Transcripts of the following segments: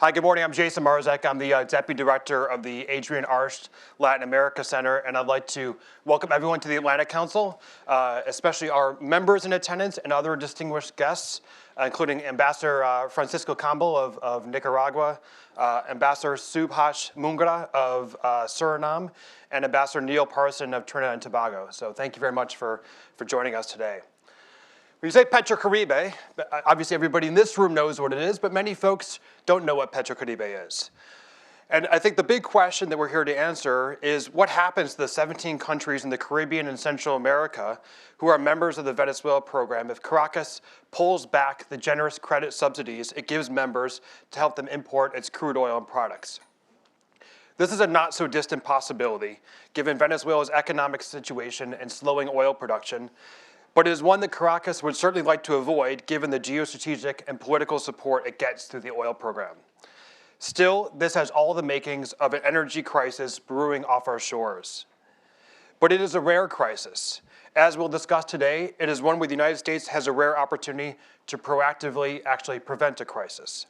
Hi, good morning. I'm Jason Marczak. I'm the Deputy Director of the Adrienne Arsht Latin America Center, and I'd like to welcome everyone to the Atlantic Council, especially our members in attendance and other distinguished guests, including Ambassador Francisco Campbell of Nicaragua, Ambassador Subhash Mungra of Suriname, and Ambassador Neil Parson of Trinidad and Tobago. So thank you very much for joining us today. When you say Petrocaribe, obviously everybody in this room knows what it is, but many folks don't know what Petrocaribe is. And I think the big question that we're here to answer is what happens to the 17 countries in the Caribbean and Central America who are members of the Venezuela program if Caracas pulls back the generous credit subsidies it gives members to help them import its crude oil and products. This is a not so distant possibility given Venezuela's economic situation and slowing oil production, but it is one that Caracas would certainly like to avoid given the geostrategic and political support it gets through the oil program. Still, this has all the makings of an energy crisis brewing off our shores. But it is a rare crisis. As we'll discuss today, it is one where the United States has a rare opportunity to proactively actually prevent a crisis.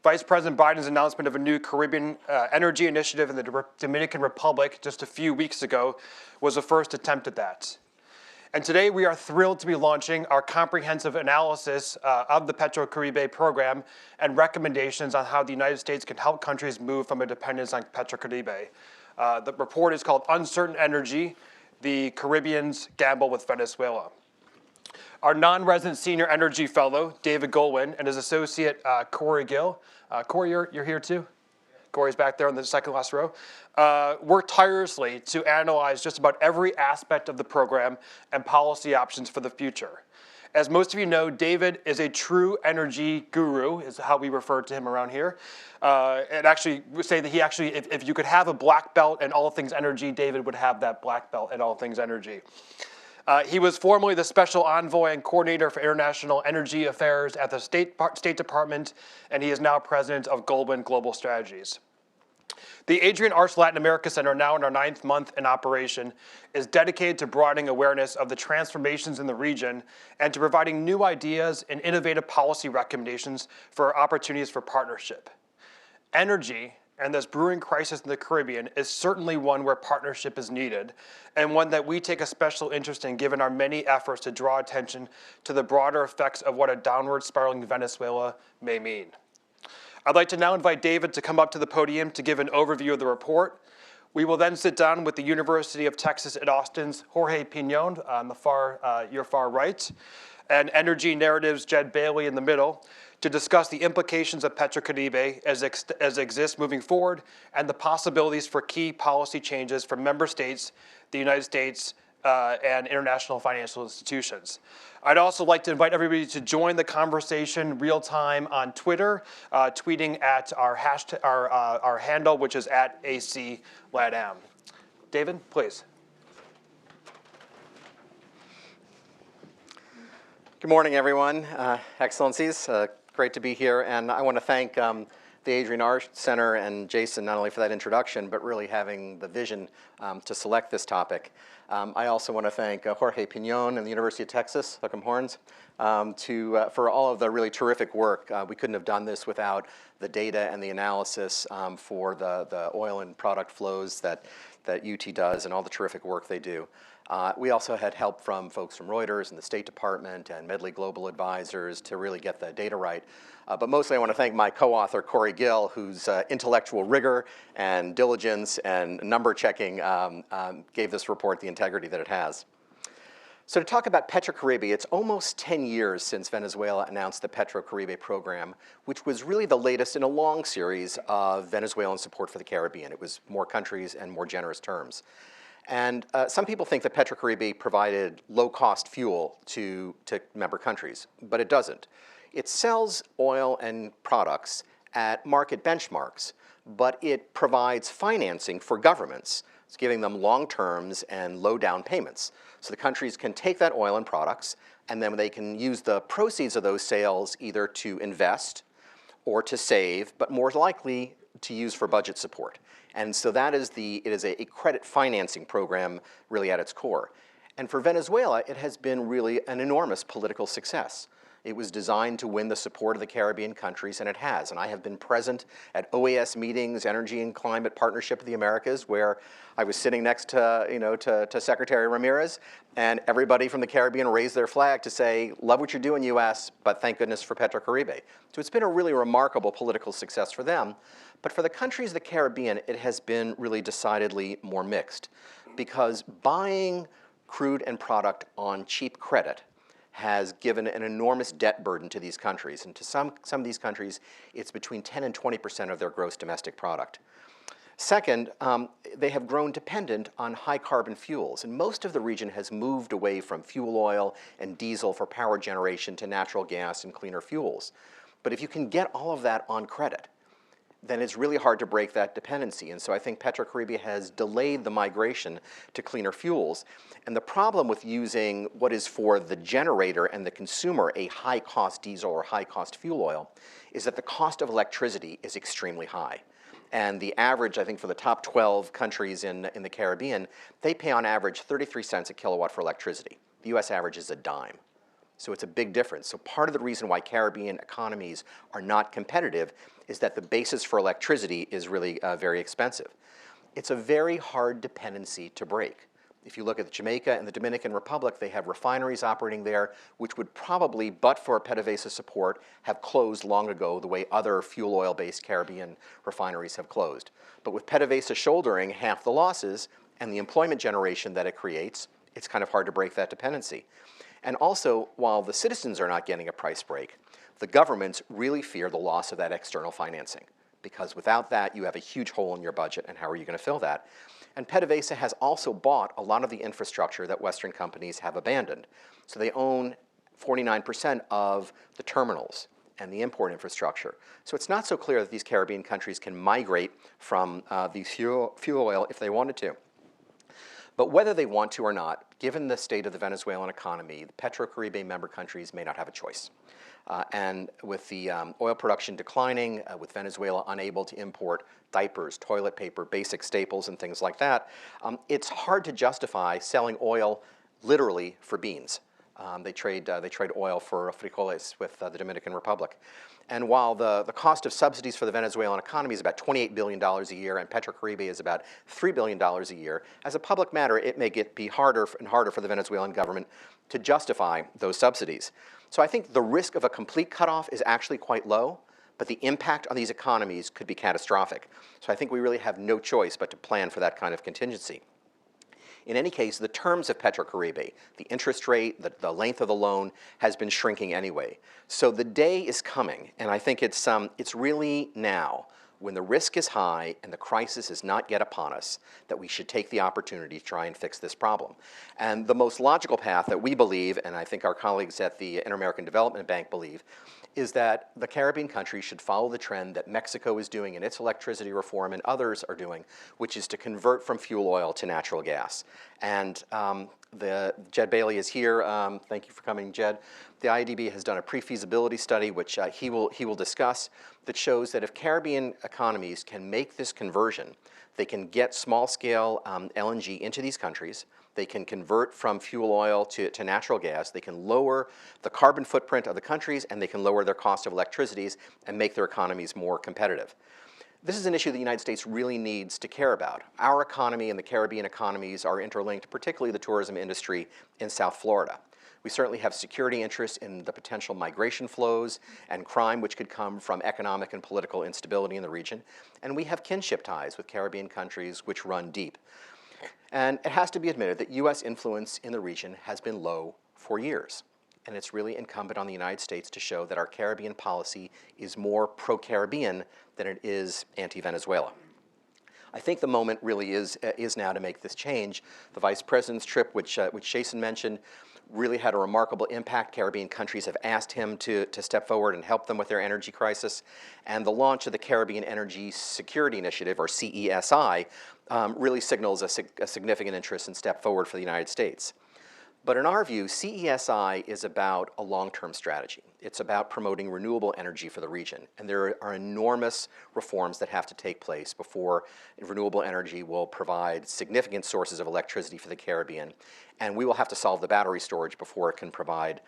Vice President Biden's announcement of a new Caribbean energy initiative in the Dominican Republic just a few weeks ago was the first attempt at that. And today we are thrilled to be launching our comprehensive analysis of the Petrocaribe program and recommendations on how the United States can help countries move from a dependence on Petrocaribe. The report is called Uncertain Energy, the Caribbean's Gamble with Venezuela. Our non-resident senior energy fellow, David Goldwyn, and his associate, Corey Gill. Corey, you're here too? Corey's back there on the second last row, worked tirelessly to analyze just about every aspect of the program and policy options for the future. As most of you know, David is a true energy guru, is how we refer to him around here. And actually say that he actually, if you could have a black belt in all things energy, David would have that black belt in all things energy. He was formerly the special envoy and coordinator for international energy affairs at the State Department, and he is now president of Goldwyn Global Strategies. The Adrienne Arsht Latin America Center, now in our 9th month in operation, is dedicated to broadening awareness of the transformations in the region and to providing new ideas and innovative policy recommendations for opportunities for partnership. Energy and this brewing crisis in the Caribbean is certainly one where partnership is needed, and one that we take a special interest in given our many efforts to draw attention to the broader effects of what a downward spiraling Venezuela may mean. I'd like to now invite David to come up to the podium to give an overview of the report. We will then sit down with the University of Texas at Austin's Jorge Piñón on the your far right, and Energy Narratives' Jed Bailey in the middle, to discuss the implications of Petrocaribe as it exists moving forward and the possibilities for key policy changes for member states, the United States, and international financial institutions. I'd also like to invite everybody to join the conversation real time on Twitter, tweeting at our handle, which is @ACLATAM. David, please. Good morning, everyone. Excellencies, great to be here. And I want to thank the Adrienne Arsht Center and Jason not only for that introduction, but really having the vision to select this topic. I also want to thank Jorge Piñón and the University of Texas, Hook 'em Horns, for all of the really terrific work. We couldn't have done this without the data and the analysis for the oil and product flows that UT does and all the terrific work they do. We also had help from folks from Reuters and the State Department and Medley Global Advisors to really get the data right. But mostly I want to thank my co-author, Corey Gill, whose intellectual rigor and diligence and number checking gave this report the integrity that it has. So to talk about Petrocaribe, it's almost 10 years since Venezuela announced the Petrocaribe program, which was really the latest in a long series of Venezuelan support for the Caribbean. It was more countries and more generous terms. And some people think that Petrocaribe provided low-cost fuel to member countries, but it doesn't. It sells oil and products at market benchmarks, but it provides financing for governments. It's giving them long terms and low down payments. So the countries can take that oil and products, and then they can use the proceeds of those sales either to invest or to save, but more likely to use for budget support. And so it is a credit financing program really at its core. And for Venezuela, it has been really an enormous political success. It was designed to win the support of the Caribbean countries, and it has. And I have been present at OAS meetings, Energy and Climate Partnership of the Americas, where I was sitting next to, to Secretary Ramirez, and everybody from the Caribbean raised their flag to say, love what you're doing, US, but thank goodness for Petrocaribe. So it's been a really remarkable political success for them. But for the countries of the Caribbean, it has been really decidedly more mixed, because buying crude and product on cheap credit has given an enormous debt burden to these countries. And to some of these countries, it's between 10 and 20% of their gross domestic product. Second, they have grown dependent on high carbon fuels, and most of the region has moved away from fuel oil and diesel for power generation to natural gas and cleaner fuels. But if you can get all of that on credit, then it's really hard to break that dependency. And so I think Petrocaribe has delayed the migration to cleaner fuels. And the problem with using what is for the generator and the consumer a high-cost diesel or high-cost fuel oil is that the cost of electricity is extremely high. And the average, I think, for the top 12 countries in the Caribbean, they pay on average 33 cents a kilowatt for electricity. The US average is a dime. So it's a big difference. So part of the reason why Caribbean economies are not competitive is that the basis for electricity is really very expensive. It's a very hard dependency to break. If you look at Jamaica and the Dominican Republic, they have refineries operating there, which would probably, but for PDVSA support, have closed long ago the way other fuel oil-based Caribbean refineries have closed. But with PDVSA shouldering half the losses and the employment generation that it creates, it's kind of hard to break that dependency. And also, while the citizens are not getting a price break, the governments really fear the loss of that external financing, because without that, you have a huge hole in your budget, and how are you going to fill that? And PDVSA has also bought a lot of the infrastructure that Western companies have abandoned. So they own 49% of the terminals and the import infrastructure. So it's not so clear that these Caribbean countries can migrate from the fuel oil if they wanted to. But whether they want to or not, given the state of the Venezuelan economy, the Petrocaribe member countries may not have a choice. And with the oil production declining, with Venezuela unable to import diapers, toilet paper, basic staples, and things like that, it's hard to justify selling oil literally for beans. They trade oil for frijoles with the Dominican Republic. And while the cost of subsidies for the Venezuelan economy is about $28 billion a year, and Petrocaribe is about $3 billion a year, as a public matter, it may be harder and harder for the Venezuelan government to justify those subsidies. So I think the risk of a complete cutoff is actually quite low, but the impact on these economies could be catastrophic. So I think we really have no choice but to plan for that kind of contingency. In any case, the terms of Petrocaribe, the interest rate, the length of the loan, has been shrinking anyway. So the day is coming, and I think it's really now, when the risk is high and the crisis is not yet upon us, that we should take the opportunity to try and fix this problem. And the most logical path that we believe, and I think our colleagues at the Inter-American Development Bank believe, is that the Caribbean countries should follow the trend that Mexico is doing in its electricity reform and others are doing, which is to convert from fuel oil to natural gas. And Jed Bailey is here. Thank you for coming, Jed. The IDB has done a pre-feasibility study, which he will discuss, that shows that if Caribbean economies can make this conversion, they can get small-scale LNG into these countries. They can convert from fuel oil to natural gas. They can lower the carbon footprint of the countries, and they can lower their cost of electricities and make their economies more competitive. This is an issue the United States really needs to care about. Our economy and the Caribbean economies are interlinked, particularly the tourism industry in South Florida. We certainly have security interests in the potential migration flows and crime which could come from economic and political instability in the region. And we have kinship ties with Caribbean countries which run deep. And it has to be admitted that US influence in the region has been low for years. And it's really incumbent on the United States to show that our Caribbean policy is more pro-Caribbean than it is anti-Venezuela. I think the moment really is now to make this change. The Vice President's trip, which Jason mentioned, really had a remarkable impact. Caribbean countries have asked him to step forward and help them with their energy crisis. And the launch of the Caribbean Energy Security Initiative, or CESI, really signals a significant interest and step forward for the United States. But in our view, CESI is about a long-term strategy. It's about promoting renewable energy for the region. And there are enormous reforms that have to take place before renewable energy will provide significant sources of electricity for the Caribbean. And we will have to solve the battery storage before it can provide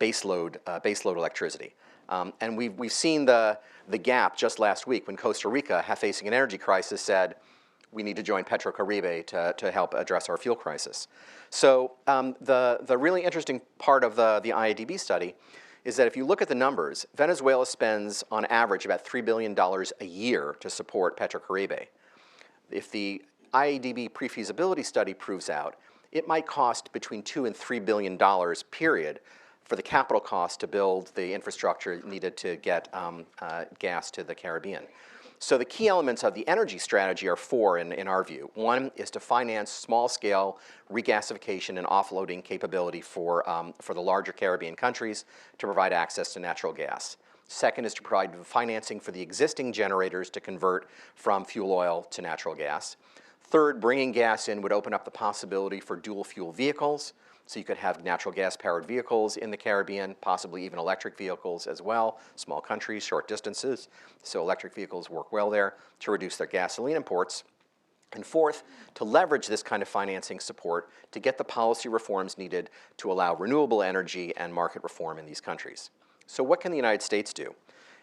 baseload electricity. And we've seen the gap just last week when Costa Rica, facing an energy crisis, said, we need to join Petrocaribe to help address our fuel crisis. So the really interesting part of the IADB study is that if you look at the numbers, Venezuela spends on average about $3 billion a year to support Petrocaribe. If the IADB pre-feasibility study proves out, it might cost between $2 and $3 billion, period, for the capital cost to build the infrastructure needed to get gas to the Caribbean. So the key elements of the energy strategy are four in our view. One is to finance small-scale regasification and offloading capability for the larger Caribbean countries to provide access to natural gas. Second is to provide financing for the existing generators to convert from fuel oil to natural gas. Third, bringing gas in would open up the possibility for dual-fuel vehicles. So you could have natural gas-powered vehicles in the Caribbean, possibly even electric vehicles as well, small countries, short distances. So electric vehicles work well there to reduce their gasoline imports. And fourth, to leverage this kind of financing support to get the policy reforms needed to allow renewable energy and market reform in these countries. So what can the United States do?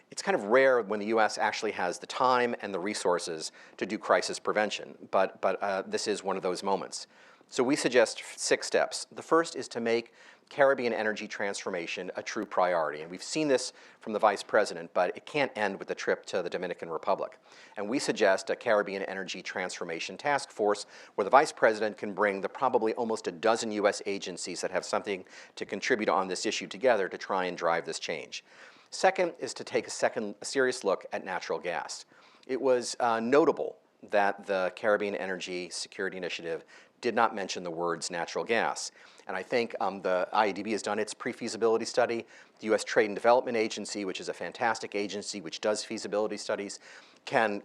It's kind of rare when the U.S. actually has the time and the resources to do crisis prevention, but this is one of those moments. So we suggest 6 steps. The first is to make Caribbean energy transformation a true priority. And we've seen this from the Vice President, but it can't end with the trip to the Dominican Republic. And we suggest a Caribbean Energy Transformation Task Force where the Vice President can bring the probably almost a dozen U.S. agencies that have something to contribute on this issue together to try and drive this change. Second is to take a serious look at natural gas. It was notable that the Caribbean Energy Security Initiative did not mention the words natural gas. And I think the IADB has done its pre-feasibility study. The U.S. Trade and Development Agency, which is a fantastic agency which does feasibility studies, the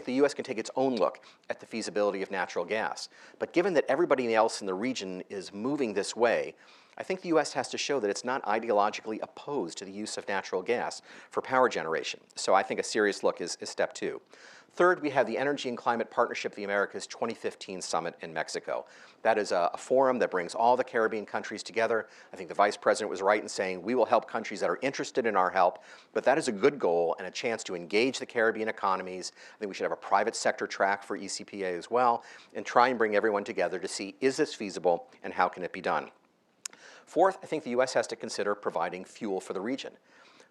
U.S. can take its own look at the feasibility of natural gas. But given that everybody else in the region is moving this way, I think the U.S. has to show that it's not ideologically opposed to the use of natural gas for power generation. So I think a serious look is step 2. Third, we have the Energy and Climate Partnership of the Americas 2015 Summit in Mexico. That is a forum that brings all the Caribbean countries together. I think the Vice President was right in saying we will help countries that are interested in our help, but that is a good goal and a chance to engage the Caribbean economies. I think we should have a private sector track for ECPA as well and try and bring everyone together to see, is this feasible and how can it be done? Fourth, I think the U.S. has to consider providing fuel for the region.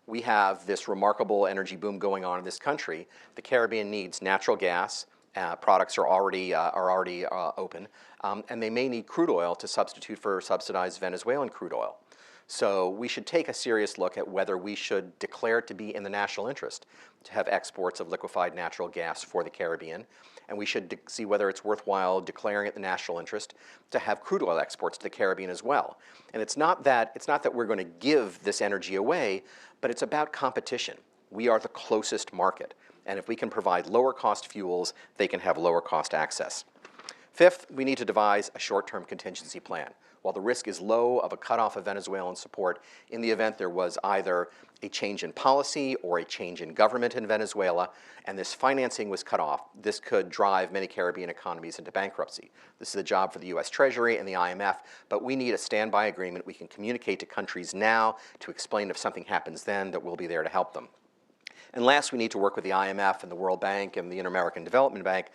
We have this remarkable energy boom going on in this country. The Caribbean needs natural gas. Products are already open, and they may need crude oil to substitute for subsidized Venezuelan crude oil. So we should take a serious look at whether we should declare it to be in the national interest to have exports of liquefied natural gas for the Caribbean. And we should see whether it's worthwhile declaring it the national interest to have crude oil exports to the Caribbean as well. And it's not that we're going to give this energy away, but it's about competition. We are the closest market. And if we can provide lower cost fuels, they can have lower cost access. Fifth, we need to devise a short-term contingency plan. While the risk is low of a cutoff of Venezuelan support, in the event there was either a change in policy or a change in government in Venezuela, and this financing was cut off, this could drive many Caribbean economies into bankruptcy. This is a job for the U.S. Treasury and the IMF, but we need a standby agreement. We can communicate to countries now to explain if something happens then that we'll be there to help them. And last, we need to work with the IMF and the World Bank and the Inter-American Development Bank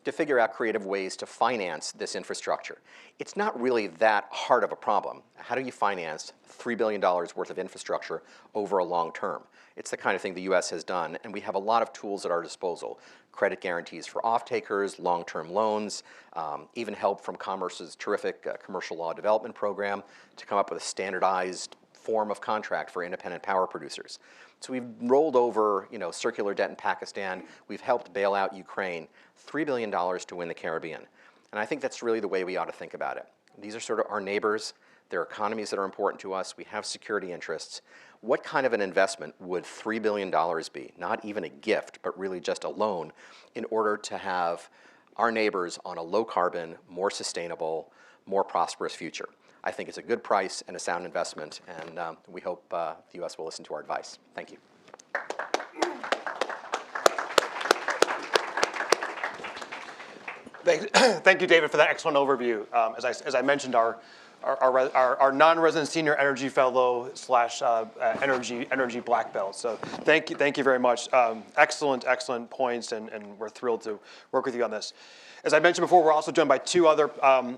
to figure out creative ways to finance this infrastructure. It's not really that hard of a problem. How do you finance $3 billion worth of infrastructure over a long term? It's the kind of thing the U.S. has done, and we have a lot of tools at our disposal. Credit guarantees for off-takers, long-term loans, even help from Commerce's terrific commercial law development program to come up with a standardized form of contract for independent power producers. So we've rolled over, circular debt in Pakistan. We've helped bail out Ukraine. $3 billion to win the Caribbean. And I think that's really the way we ought to think about it. These are sort of our neighbors. They're economies that are important to us. We have security interests. What kind of an investment would $3 billion be? Not even a gift, but really just a loan in order to have our neighbors on a low-carbon, more sustainable, more prosperous future. I think it's a good price and a sound investment, and we hope the U.S. will listen to our advice. Thank you. Thank you, David, for that excellent overview. As I mentioned, our our non-resident senior energy fellow slash energy black belt. So thank you very much. Excellent points, and we're thrilled to work with you on this. As I mentioned before, we're also joined by two other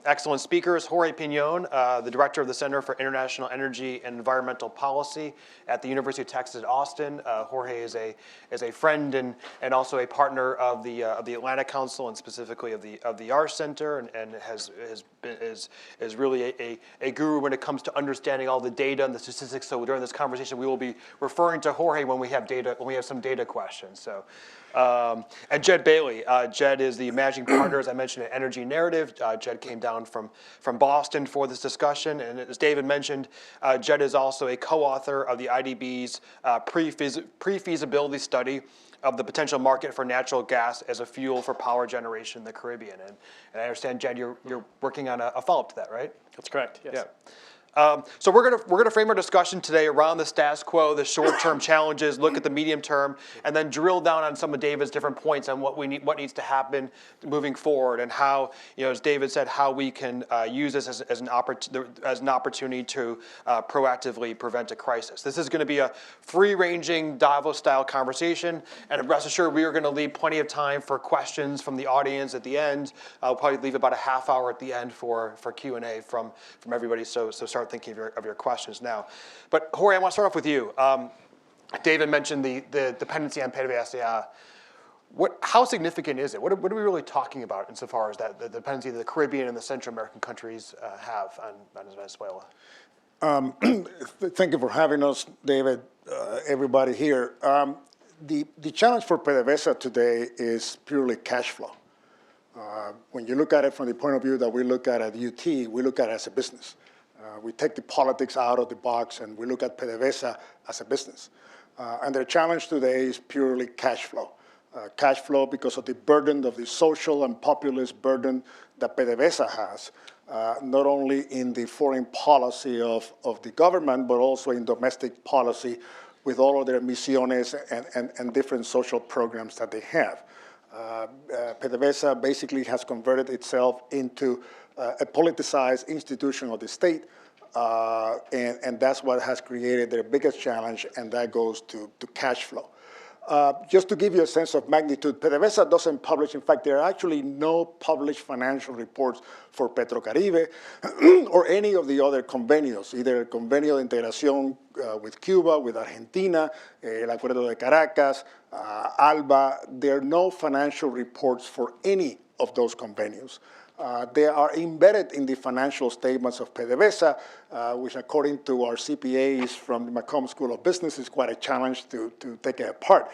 excellent speakers. Jorge Piñón, the director of the Center for International Energy and Environmental Policy at the University of Texas at Austin. Jorge is a friend and also a partner of the Atlantic Council, and specifically of the Arsht Center, and is really a guru when it comes to understanding all the data and the statistics. So during this conversation, we will be referring to Jorge when we have some data questions. So. And Jed Bailey. Jed is the managing partner, as I mentioned, at Energy Narrative. Jed came down from Boston for this discussion. And as David mentioned, Jed is also a co-author of the IDB's pre-feasibility study of the potential market for natural gas as a fuel for power generation in the Caribbean. And I understand, Jed, you're working on a follow-up to that, right? That's correct, yes. Yeah. So we're gonna frame our discussion today around the status quo, the short-term challenges, look at the medium-term, and then drill down on some of David's different points on what needs to happen moving forward, and how, as David said, how we can use this as an opportunity to proactively prevent a crisis. This is going to be a free-ranging Davos-style conversation, and rest assured, we are going to leave plenty of time for questions from the audience at the end. I'll probably leave about a half hour at the end for Q&A from everybody. So start thinking of your questions now. But Jorge, I want to start off with you. David mentioned the dependency on PDVSA. How significant is it? What are we really talking about insofar as that the dependency that the Caribbean and the Central American countries have on Venezuela? Thank you for having us, David, everybody here. The challenge for PDVSA today is purely cash flow. When you look at it from the point of view that we look at UT, we look at it as a business. We take the politics out of the box and we look at PDVSA as a business. And their challenge today is purely cash flow. Cash flow because of the burden of the social and populist burden that PDVSA has, not only in the foreign policy of the government, but also in domestic policy with all of their misiones and different social programs that they have. PDVSA basically has converted itself into a politicized institution of the state, and that's what has created their biggest challenge, and that goes to cash flow. Just to give you a sense of magnitude, PDVSA doesn't publish, in fact, there are actually no published financial reports for Petrocaribe or any of the other convenios, either Convenio de Integración with Cuba, with Argentina, El Acuerdo de Caracas, ALBA. There are no financial reports for any of those convenios. They are embedded in the financial statements of PDVSA, which according to our CPAs from the Macomb School of Business is quite a challenge to take it apart,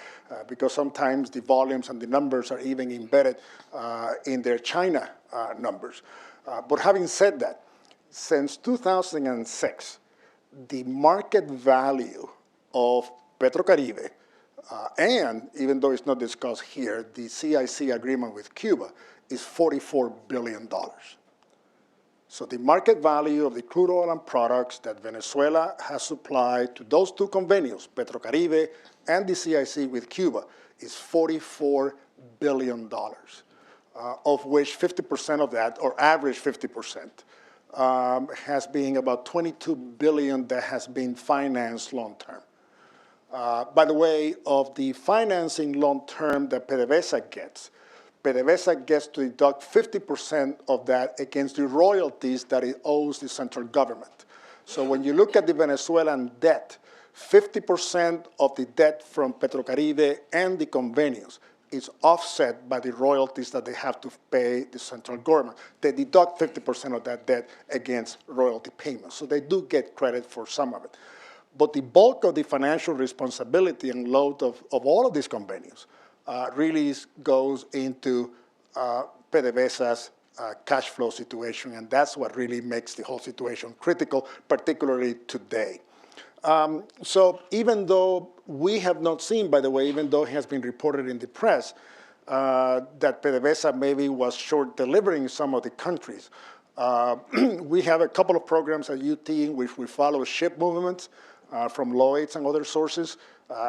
because sometimes the volumes and the numbers are even embedded in their China numbers. But having said that, since 2006, the market value of Petrocaribe, and even though it's not discussed here, the CIC agreement with Cuba is $44 billion. So the market value of the crude oil and products that Venezuela has supplied to those two convenios, Petrocaribe and the CIC with Cuba, is $44 billion, of which 50% of that, or average 50%, has been about $22 billion that has been financed long-term. By the way, of the financing long-term that PDVSA gets to deduct 50% of that against the royalties that it owes the central government. So when you look at the Venezuelan debt, 50% of the debt from Petrocaribe and the convenios is offset by the royalties that they have to pay the central government. They deduct 50% of that debt against royalty payments. So they do get credit for some of it. But the bulk of the financial responsibility and load of all of these convenios really goes into PDVSA's cash flow situation, and that's what really makes the whole situation critical, particularly today. So even though we have not seen, by the way, even though it has been reported in the press that PDVSA maybe was short delivering some of the countries, we have a couple of programs at UT in which we follow ship movements from Lloyd's and other sources.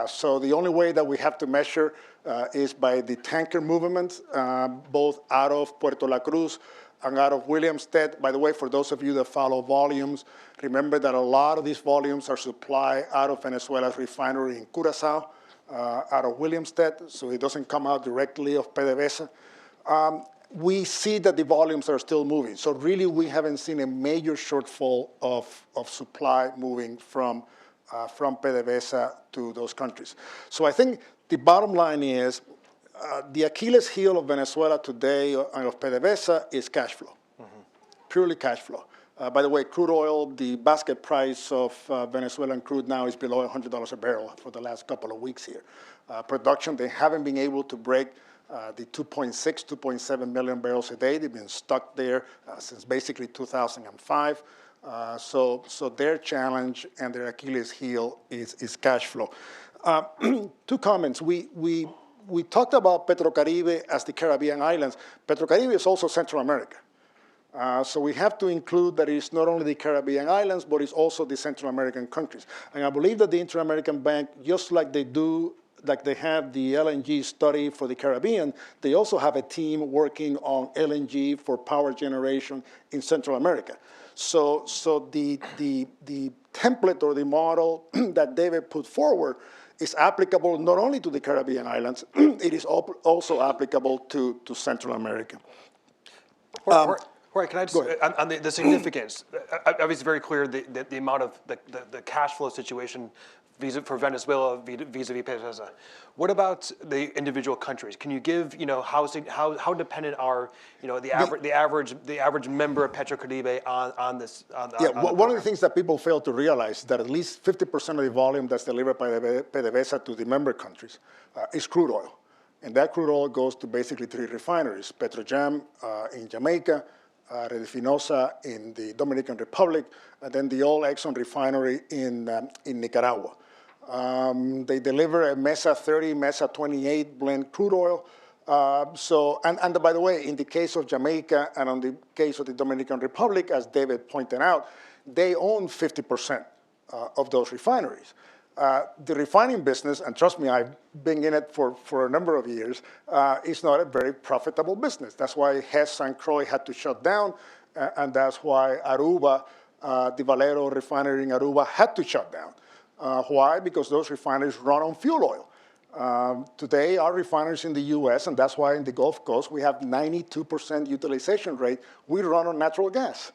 So the only way that we have to measure is by the tanker movements, both out of Puerto La Cruz and out of Williamstead. By the way, for those of you that follow volumes, remember that a lot of these volumes are supplied out of Venezuela's refinery in Curaçao, out of Williamstead, so it doesn't come out directly of PDVSA. We see that the volumes are still moving. So really, we haven't seen a major shortfall of supply moving from PDVSA to those countries. So I think the bottom line is the Achilles heel of Venezuela today and of PDVSA is cash flow, purely cash flow. By the way, crude oil, the basket price of Venezuelan crude now is below $100 a barrel for the last couple of weeks here. Production, they haven't been able to break the 2.6, 2.7 million barrels a day. They've been stuck there since basically 2005. So their challenge and their Achilles heel is cash flow. Two comments. We talked about Petrocaribe as the Caribbean islands. Petrocaribe is also Central America. So we have to include that it's not only the Caribbean islands, but it's also the Central American countries. And I believe that the Inter-American Bank, just like they have the LNG study for the Caribbean, they also have a team working on LNG for power generation in Central America. So the template or the model that David put forward is applicable not only to the Caribbean islands, it is also applicable to Central America. Jorge, can I just, on the significance, obviously very clear the amount of the cash flow situation for Venezuela vis-a-vis PDVSA. What about the individual countries? Can you give, how dependent are, the average member of Petrocaribe on this? One of the things that people fail to realize is that at least 50% of the volume that's delivered by PDVSA to the member countries is crude oil. And that crude oil goes to basically 3 refineries: Petrojam in Jamaica, Redefinosa in the Dominican Republic, and then the old Exxon refinery in Nicaragua. They deliver a Mesa 30, Mesa 28 blend crude oil. And by the way, in the case of Jamaica and on the case of the Dominican Republic, as David pointed out, they own 50% of those refineries. The refining business, and trust me, I've been in it for a number of years, is not a very profitable business. That's why Hess and Croy had to shut down, and that's why Aruba, the Valero refinery in Aruba, had to shut down. Why? Because those refineries run on fuel oil. Today, our refineries in the U.S., and that's why in the Gulf Coast, we have 92% utilization rate, we run on natural gas.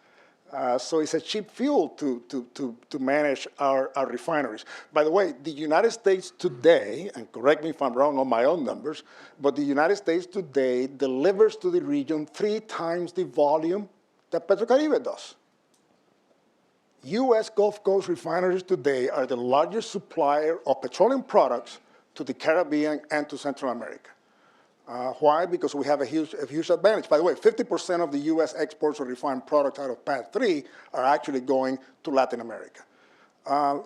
So it's a cheap fuel to manage our refineries. By the way, the United States today, and correct me if I'm wrong on my own numbers, but the United States today delivers to the region 3 times the volume that Petrocaribe does. U.S. Gulf Coast refineries today are the largest supplier of petroleum products to the Caribbean and to Central America. Why? Because we have a huge advantage. By the way, 50% of the U.S. exports of refined products out of PADD 3 are actually going to Latin America.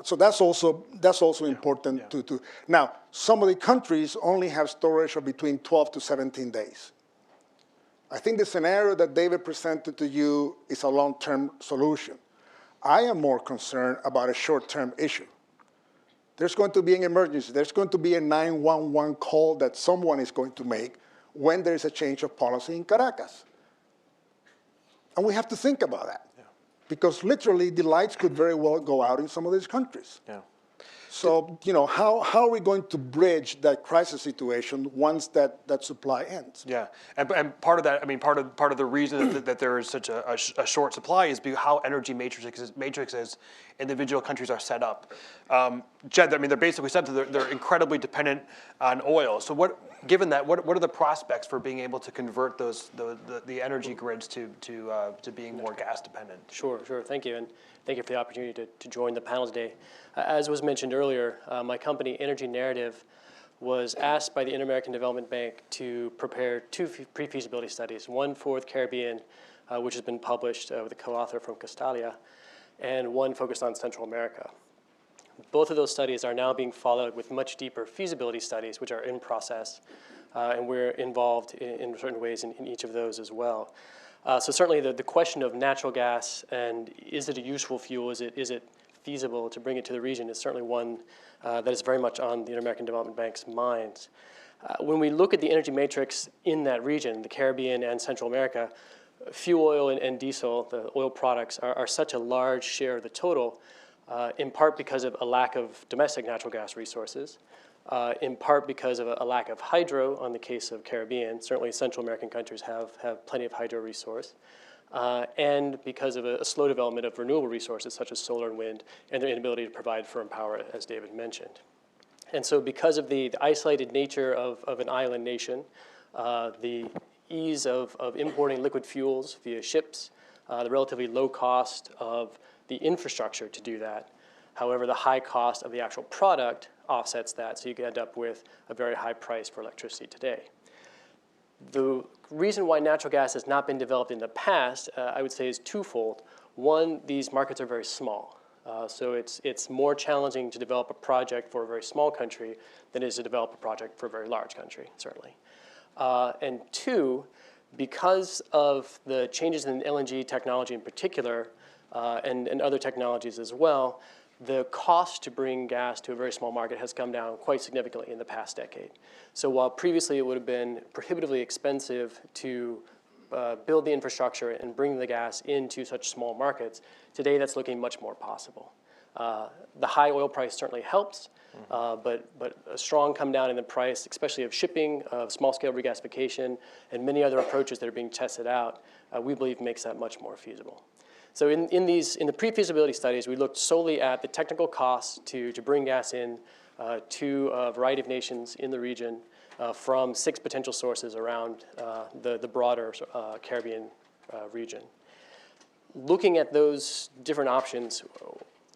So that's also important to. Now, some of the countries only have storage of between 12 to 17 days. I think the scenario that David presented to you is a long-term solution. I am more concerned about a short-term issue. There's going to be an emergency. There's going to be a 911 call that someone is going to make when there's a change of policy in Caracas. And we have to think about that. Yeah. Because literally the lights could very well go out in some of these countries. Yeah. So, how are we going to bridge that crisis situation once that supply ends? Yeah, and part of that, part of the reason that there is such a short supply is because how energy matrices individual countries are set up. Jed, they're basically said that they're incredibly dependent on oil. So given that, what are the prospects for being able to convert the energy grids to being more gas dependent? Sure. Thank you, and thank you for the opportunity to join the panel today. As was mentioned earlier, my company, Energy Narrative, was asked by the Inter-American Development Bank to prepare 2 pre-feasibility studies, one for the Caribbean, which has been published with a co-author from Castalia, and one focused on Central America. Both of those studies are now being followed with much deeper feasibility studies, which are in process, and we're involved in certain ways in each of those as well. So certainly the question of natural gas and is it a useful fuel, is it feasible to bring it to the region is certainly one that is very much on the Inter-American Development Bank's minds. When we look at the energy matrix in that region, the Caribbean and Central America, fuel oil and diesel, the oil products, are such a large share of the total, in part because of a lack of domestic natural gas resources, in part because of a lack of hydro on the case of Caribbean. Certainly Central American countries have plenty of hydro resource, and because of a slow development of renewable resources such as solar and wind and their inability to provide firm power, as David mentioned. And so because of the isolated nature of an island nation, the ease of importing liquid fuels via ships, the relatively low cost of the infrastructure to do that. However, the high cost of the actual product offsets that, so you can end up with a very high price for electricity today. The reason why natural gas has not been developed in the past, I would say, is twofold. One, these markets are very small. So it's more challenging to develop a project for a very small country than it is to develop a project for a very large country, certainly. And two, because of the changes in LNG technology in particular, and other technologies as well, the cost to bring gas to a very small market has come down quite significantly in the past decade. So while previously it would have been prohibitively expensive to build the infrastructure and bring the gas into such small markets, today that's looking much more possible. The high oil price certainly helps, but a strong come down in the price, especially of shipping, of small-scale regasification, and many other approaches that are being tested out, we believe makes that much more feasible. So in the pre-feasibility studies, we looked solely at the technical costs to bring gas in to a variety of nations in the region from 6 potential sources around the broader Caribbean region. Looking at those different options,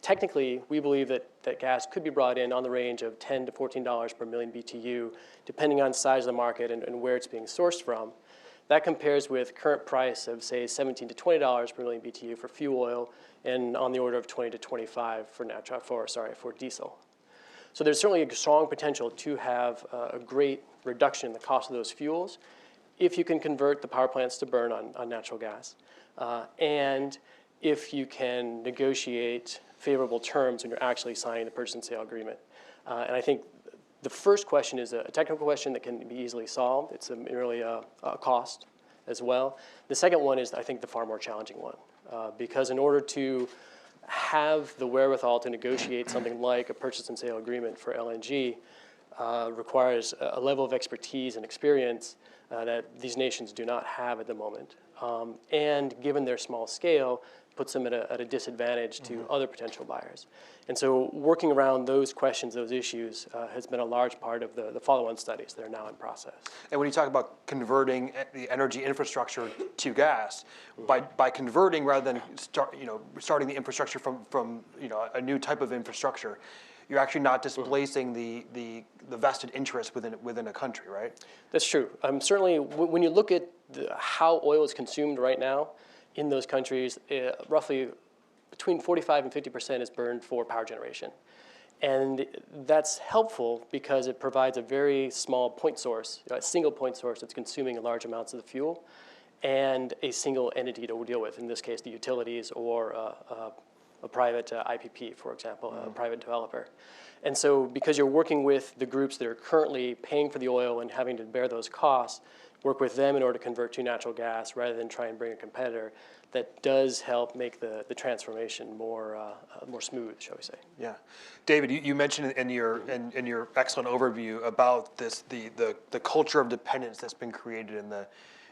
technically, we believe that gas could be brought in on the range of $10 to $14 per million BTU, depending on size of the market and where it's being sourced from. That compares with current price of, say, $17 to $20 per million BTU for fuel oil, and on the order of 20 to 25 for diesel. So there's certainly a strong potential to have a great reduction in the cost of those fuels if you can convert the power plants to burn on natural gas, and if you can negotiate favorable terms when you're actually signing the purchase and sale agreement. And I think the first question is a technical question that can be easily solved. It's merely a cost as well. The second one is, I think, the far more challenging one, because in order to have the wherewithal to negotiate something like a purchase and sale agreement for LNG requires a level of expertise and experience that these nations do not have at the moment. And given their small scale, puts them at a disadvantage to other potential buyers. And so working around those questions, those issues, has been a large part of the follow-on studies that are now in process. And when you talk about converting the energy infrastructure to gas, by converting rather than starting the infrastructure from a new type of infrastructure, you're actually not displacing the vested interest within a country, right? That's true. Certainly, when you look at how oil is consumed right now in those countries, roughly between 45 and 50% is burned for power generation. And that's helpful because it provides a very small point source, a single point source that's consuming large amounts of the fuel, and a single entity to deal with, in this case, the utilities or a private IPP, for example, a private developer. And so because you're working with the groups that are currently paying for the oil and having to bear those costs, work with them in order to convert to natural gas rather than try and bring a competitor, that does help make the transformation more smooth, shall we say. Yeah. David, you mentioned in your excellent overview about the culture of dependence that's been created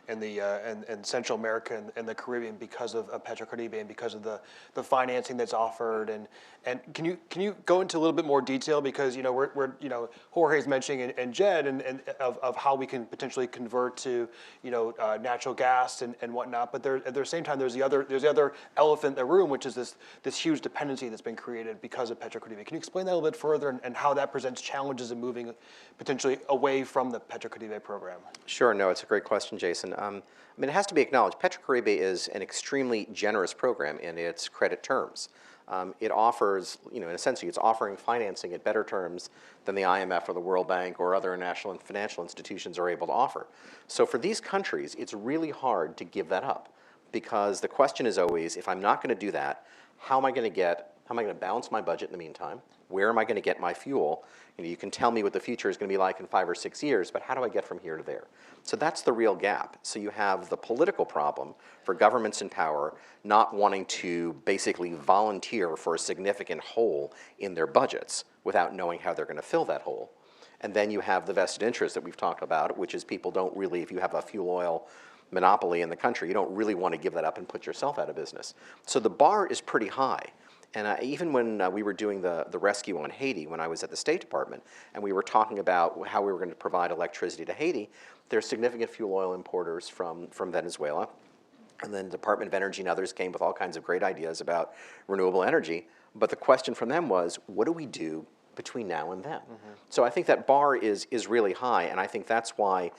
in Central America and the Caribbean because of Petrocaribe and because of the financing that's offered, and can you go into a little bit more detail, because we're Jorge's mentioning and Jed and of how we can potentially convert to natural gas and whatnot, but at the same time there's the other elephant in the room, which is this huge dependency that's been created because of Petrocaribe. Can you explain that a little bit further and how that presents challenges in moving potentially away from the Petrocaribe program? Sure. No, it's a great question, Jason. It has to be acknowledged, Petrocaribe is an extremely generous program in its credit terms. It offers, in a sense, it's offering financing at better terms than the IMF or the World Bank or other national and financial institutions are able to offer. So for these countries, it's really hard to give that up, because the question is always, if I'm not going to do that, how am I going to get How am I going to balance my budget in the meantime? Where am I going to get my fuel? You can tell me what the future is going to be like in 5 or 6 years, but how do I get from here to there? So that's the real gap. So you have the political problem for governments in power not wanting to basically volunteer for a significant hole in their budgets without knowing how they're going to fill that hole. And then you have the vested interest that we've talked about, which is people don't really, if you have a fuel oil monopoly in the country, you don't really want to give that up and put yourself out of business. So the bar is pretty high. And even when we were doing the rescue on Haiti, when I was at the State Department, and we were talking about how we were going to provide electricity to Haiti, there's significant fuel oil importers from Venezuela. And then the Department of Energy and others came with all kinds of great ideas about renewable energy. But the question from them was, what do we do between now and then? So I think that bar is really high, and I think that's why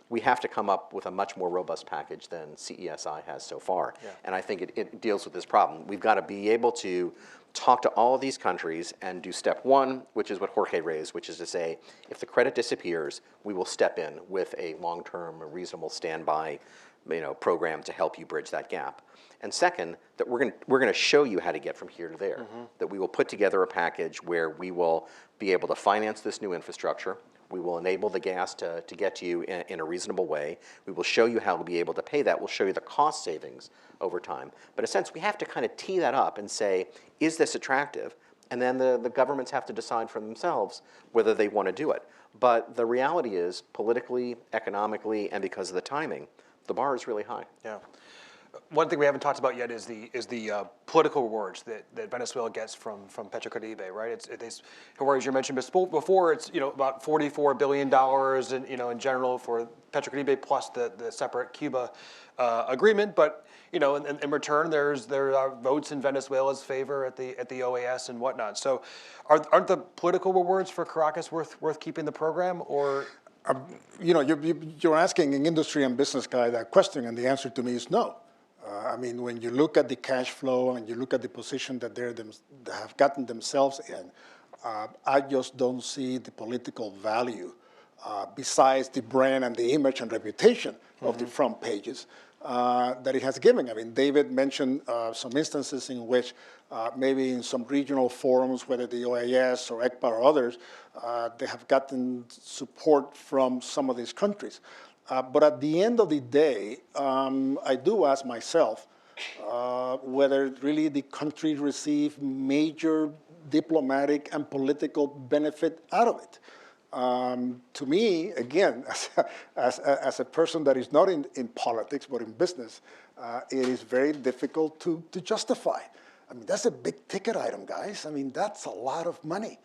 we have to come up with a much more robust package than CESI has so far. Yeah. And I think it deals with this problem. We've got to be able to talk to all of these countries and do step one, which is what Jorge raised, which is to say, if the credit disappears, we will step in with a long-term, reasonable standby program to help you bridge that gap. And second, that we're going to show you how to get from here to there, that we will put together a package where we will be able to finance this new infrastructure. We will enable the gas to get to you in a reasonable way. We will show you how to be able to pay that. We'll show you the cost savings over time. But in a sense, we have to kind of tee that up and say, is this attractive? And then the governments have to decide for themselves whether they want to do it. But the reality is, politically, economically, and because of the timing, the bar is really high. Yeah. One thing we haven't talked about yet is the political rewards that Venezuela gets from Petrocaribe, right? It's as you mentioned before, it's about $44 billion in general for Petrocaribe plus the separate Cuba agreement, but in return there are votes in Venezuela's favor at the OAS and whatnot. So aren't the political rewards for Caracas worth keeping the program, or? You're asking an industry and business guy that question, and the answer to me is no. When you look at the cash flow and you look at the position that they have gotten themselves in, I just don't see the political value besides the brand and the image and reputation of the front pages that it has given. David mentioned some instances in which maybe in some regional forums, whether the OAS or ECPA or others, they have gotten support from some of these countries. But at the end of the day, I do ask myself whether really the country received major diplomatic and political benefit out of it. To me, again, as a person that is not in politics but in business, it is very difficult to justify. That's a big ticket item, guys. That's a lot of money.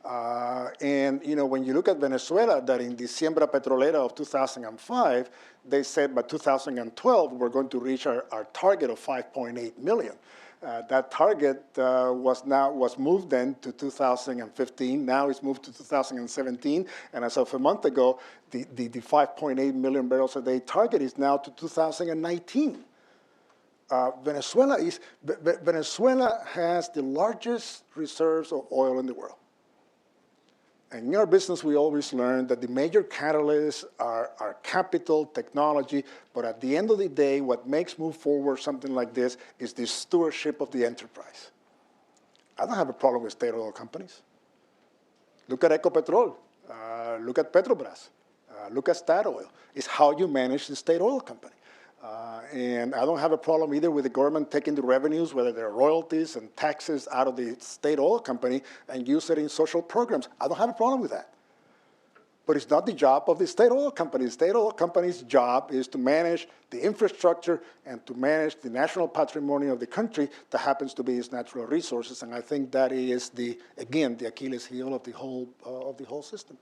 And when you look at Venezuela, that in the Siembra Petrolera of 2005, they said by 2012 we're going to reach our target of 5.8 million. That target was moved then to 2015. Now it's moved to 2017, and as of a month ago, the 5.8 million barrels a day target is now to 2019. Venezuela has the largest reserves of oil in the world. And in our business, we always learn that the major catalysts are capital, technology, but at the end of the day, what makes move forward something like this is the stewardship of the enterprise. I don't have a problem with state oil companies. Look at Ecopetrol, look at Petrobras, look at Statoil. It's how you manage the state oil company. And I don't have a problem either with the government taking the revenues, whether they're royalties and taxes, out of the state oil company and use it in social programs. I don't have a problem with that. But it's not the job of the state oil company. The state oil company's job is to manage the infrastructure and to manage the national patrimony of the country that happens to be its natural resources. And I think that is again, the Achilles heel of the whole system.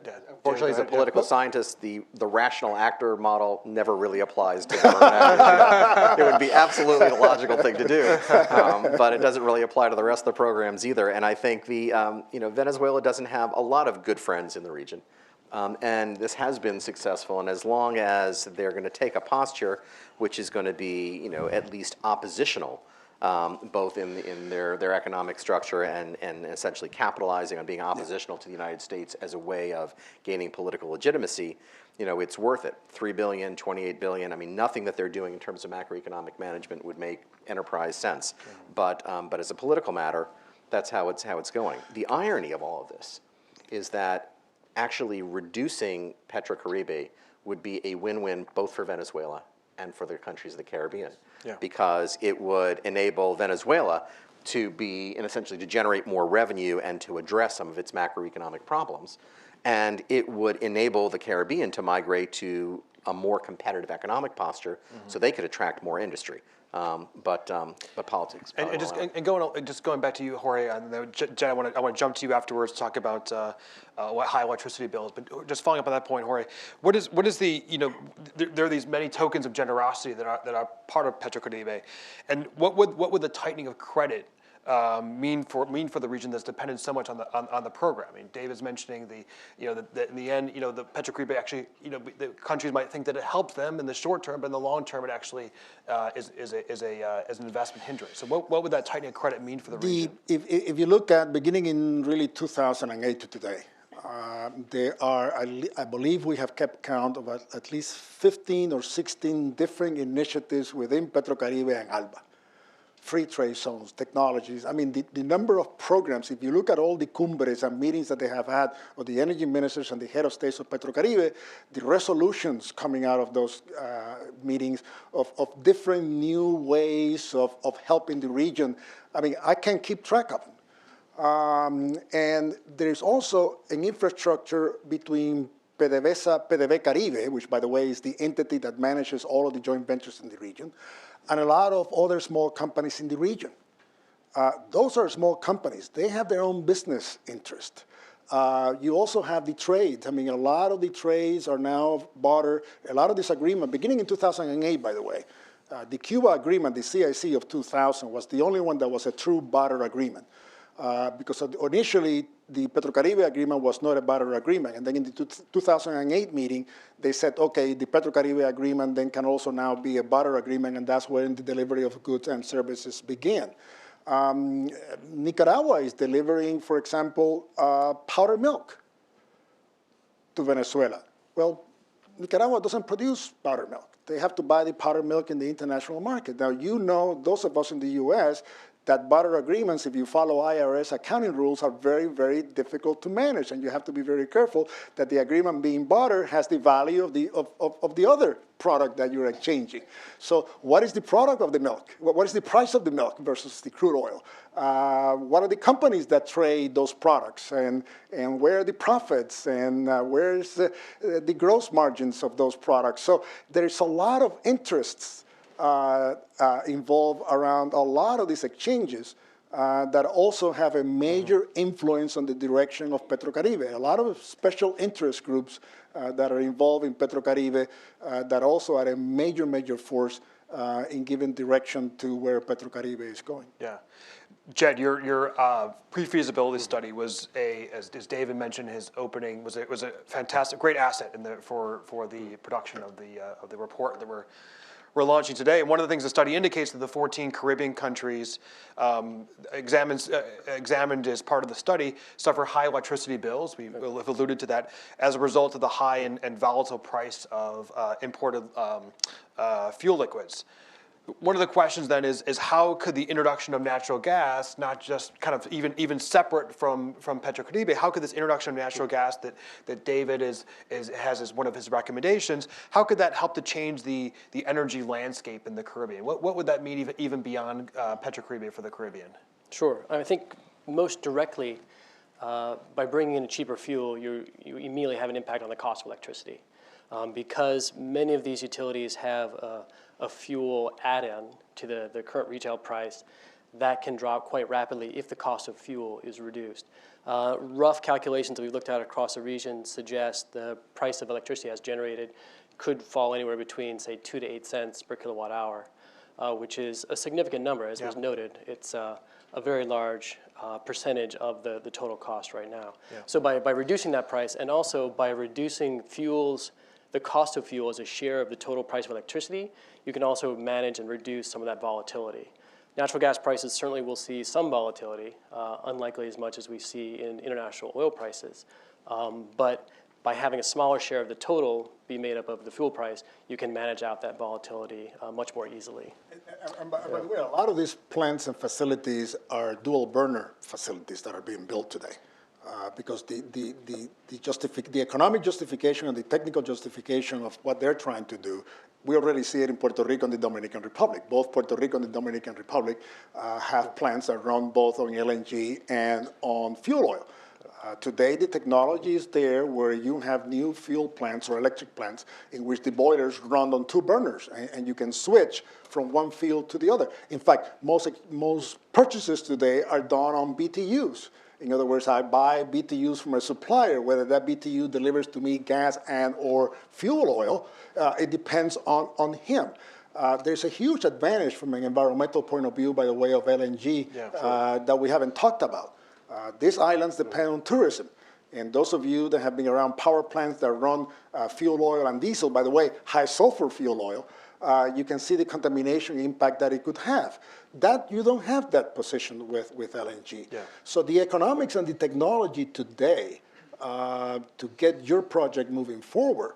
Yeah. Fortunately, as a political scientist, the rational actor model never really applies to government actors. It would be absolutely the logical thing to do, but it doesn't really apply to the rest of the programs either. And I think Venezuela doesn't have a lot of good friends in the region, and this has been successful. And as long as they're going to take a posture which is going to be, at least oppositional. Both in their economic structure and essentially capitalizing on being oppositional to the United States as a way of gaining political legitimacy, it's worth it. $3 billion, $28 billion. Nothing that they're doing in terms of macroeconomic management would make enterprise sense. But as a political matter, that's how it's going. The irony of all of this is that actually reducing Petrocaribe would be a win-win both for Venezuela and for the countries of the Caribbean, because it would enable Venezuela to be, and essentially to generate more revenue and to address some of its macroeconomic problems. And it would enable the Caribbean to migrate to a more competitive economic posture so they could attract more industry. But politics. Just going back to you, Jorge, and Jed, I want to jump to you afterwards to talk about what high electricity bills. But just following up on that point, Jorge, what is the there are these many tokens of generosity that are part of Petrocaribe, and what would the tightening of credit mean for the region that's dependent so much on the program? I mean, David's mentioning that in the end, the Petrocaribe actually, the countries might think that it helps them in the short term, but in the long term, it actually is an investment hindrance. So what would that tightening of credit mean for the region? If you look at beginning in really 2008 to today, there are, I believe we have kept count of at least 15 or 16 different initiatives within Petrocaribe and ALBA. Free trade zones, technologies. I mean, the number of programs, if you look at all the cumbres and meetings that they have had, or the energy ministers and the head of states of Petrocaribe, the resolutions coming out of those meetings of different new ways of helping the region, I mean, I can't keep track of them. And there's also an infrastructure between PDVSA Caribe, which by the way is the entity that manages all of the joint ventures in the region, and a lot of other small companies in the region. Those are small companies. They have their own business interest. You also have the trades. I mean, a lot of the trades are now barter. A lot of this agreement, beginning in 2008, by the way, the Cuba agreement, the CIC of 2000, was the only one that was a true barter agreement. Because initially, the Petrocaribe agreement was not a barter agreement. And then in the 2008 meeting, they said, okay, the Petrocaribe agreement then can also now be a barter agreement, and that's when the delivery of goods and services began. Nicaragua is delivering, for example, powdered milk to Venezuela. Well, Nicaragua doesn't produce powdered milk. They have to buy the powdered milk in the international market. Now, those of us in the U.S., that barter agreements, if you follow IRS accounting rules, are very, very difficult to manage, and you have to be very careful that the agreement being barter has the value of the other product that you're exchanging. So what is the product of the milk? What is the price of the milk versus the crude oil? What are the companies that trade those products, and where are the profits, and where is the gross margins of those products? So there's a lot of interests involved around a lot of these exchanges that also have a major influence on the direction of Petrocaribe. A lot of special interest groups that are involved in Petrocaribe that also are a major, major force in giving direction to where Petrocaribe is going. Yeah. Jed, your pre-feasibility study was as David mentioned, his opening was a fantastic, great asset for the production of the report that we're launching today. And one of the things the study indicates that the 14 Caribbean countries examined as part of the study suffer high electricity bills. We have alluded to that as a result of the high and volatile price of imported fuel liquids. One of the questions then is how could the introduction of natural gas, not just kind of even separate from Petrocaribe, how could this introduction of natural gas that David has as one of his recommendations, how could that help to change the energy landscape in the Caribbean? What would that mean even beyond Petrocaribe for the Caribbean? Sure. I think most directly, by bringing in a cheaper fuel, you immediately have an impact on the cost of electricity. Because many of these utilities have a fuel add-in to the current retail price that can drop quite rapidly if the cost of fuel is reduced. Rough calculations that we've looked at across the region suggest the price of electricity as generated could fall anywhere between, say, 2 to 8 cents per kilowatt hour, which is a significant number, as was noted. It's a very large percentage of the total cost right now. Yeah. So by reducing that price, and also by reducing the cost of fuel as a share of the total price of electricity, you can also manage and reduce some of that volatility. Natural gas prices certainly will see some volatility, unlikely as much as we see in international oil prices. But by having a smaller share of the total be made up of the fuel price, you can manage out that volatility much more easily. And by the way, a lot of these plants and facilities are dual burner facilities that are being built today. Because the economic justification and the technical justification of what they're trying to do, we already see it in Puerto Rico and the Dominican Republic. Both Puerto Rico and the Dominican Republic have plants that run both on LNG and on fuel oil. Today, the technology is there where you have new fuel plants or electric plants in which the boilers run on two burners, and you can switch from one field to the other. In fact, most purchases today are done on BTUs. In other words, I buy BTUs from a supplier, whether that BTU delivers to me gas and or fuel oil, it depends on him. There's a huge advantage from an environmental point of view by the way of LNG that we haven't talked about. These islands depend on tourism. And those of you that have been around power plants that run fuel oil and diesel, by the way, high sulfur fuel oil, you can see the contamination impact that it could have. That you don't have that position with LNG. Yeah. So the economics and the technology today to get your project moving forward,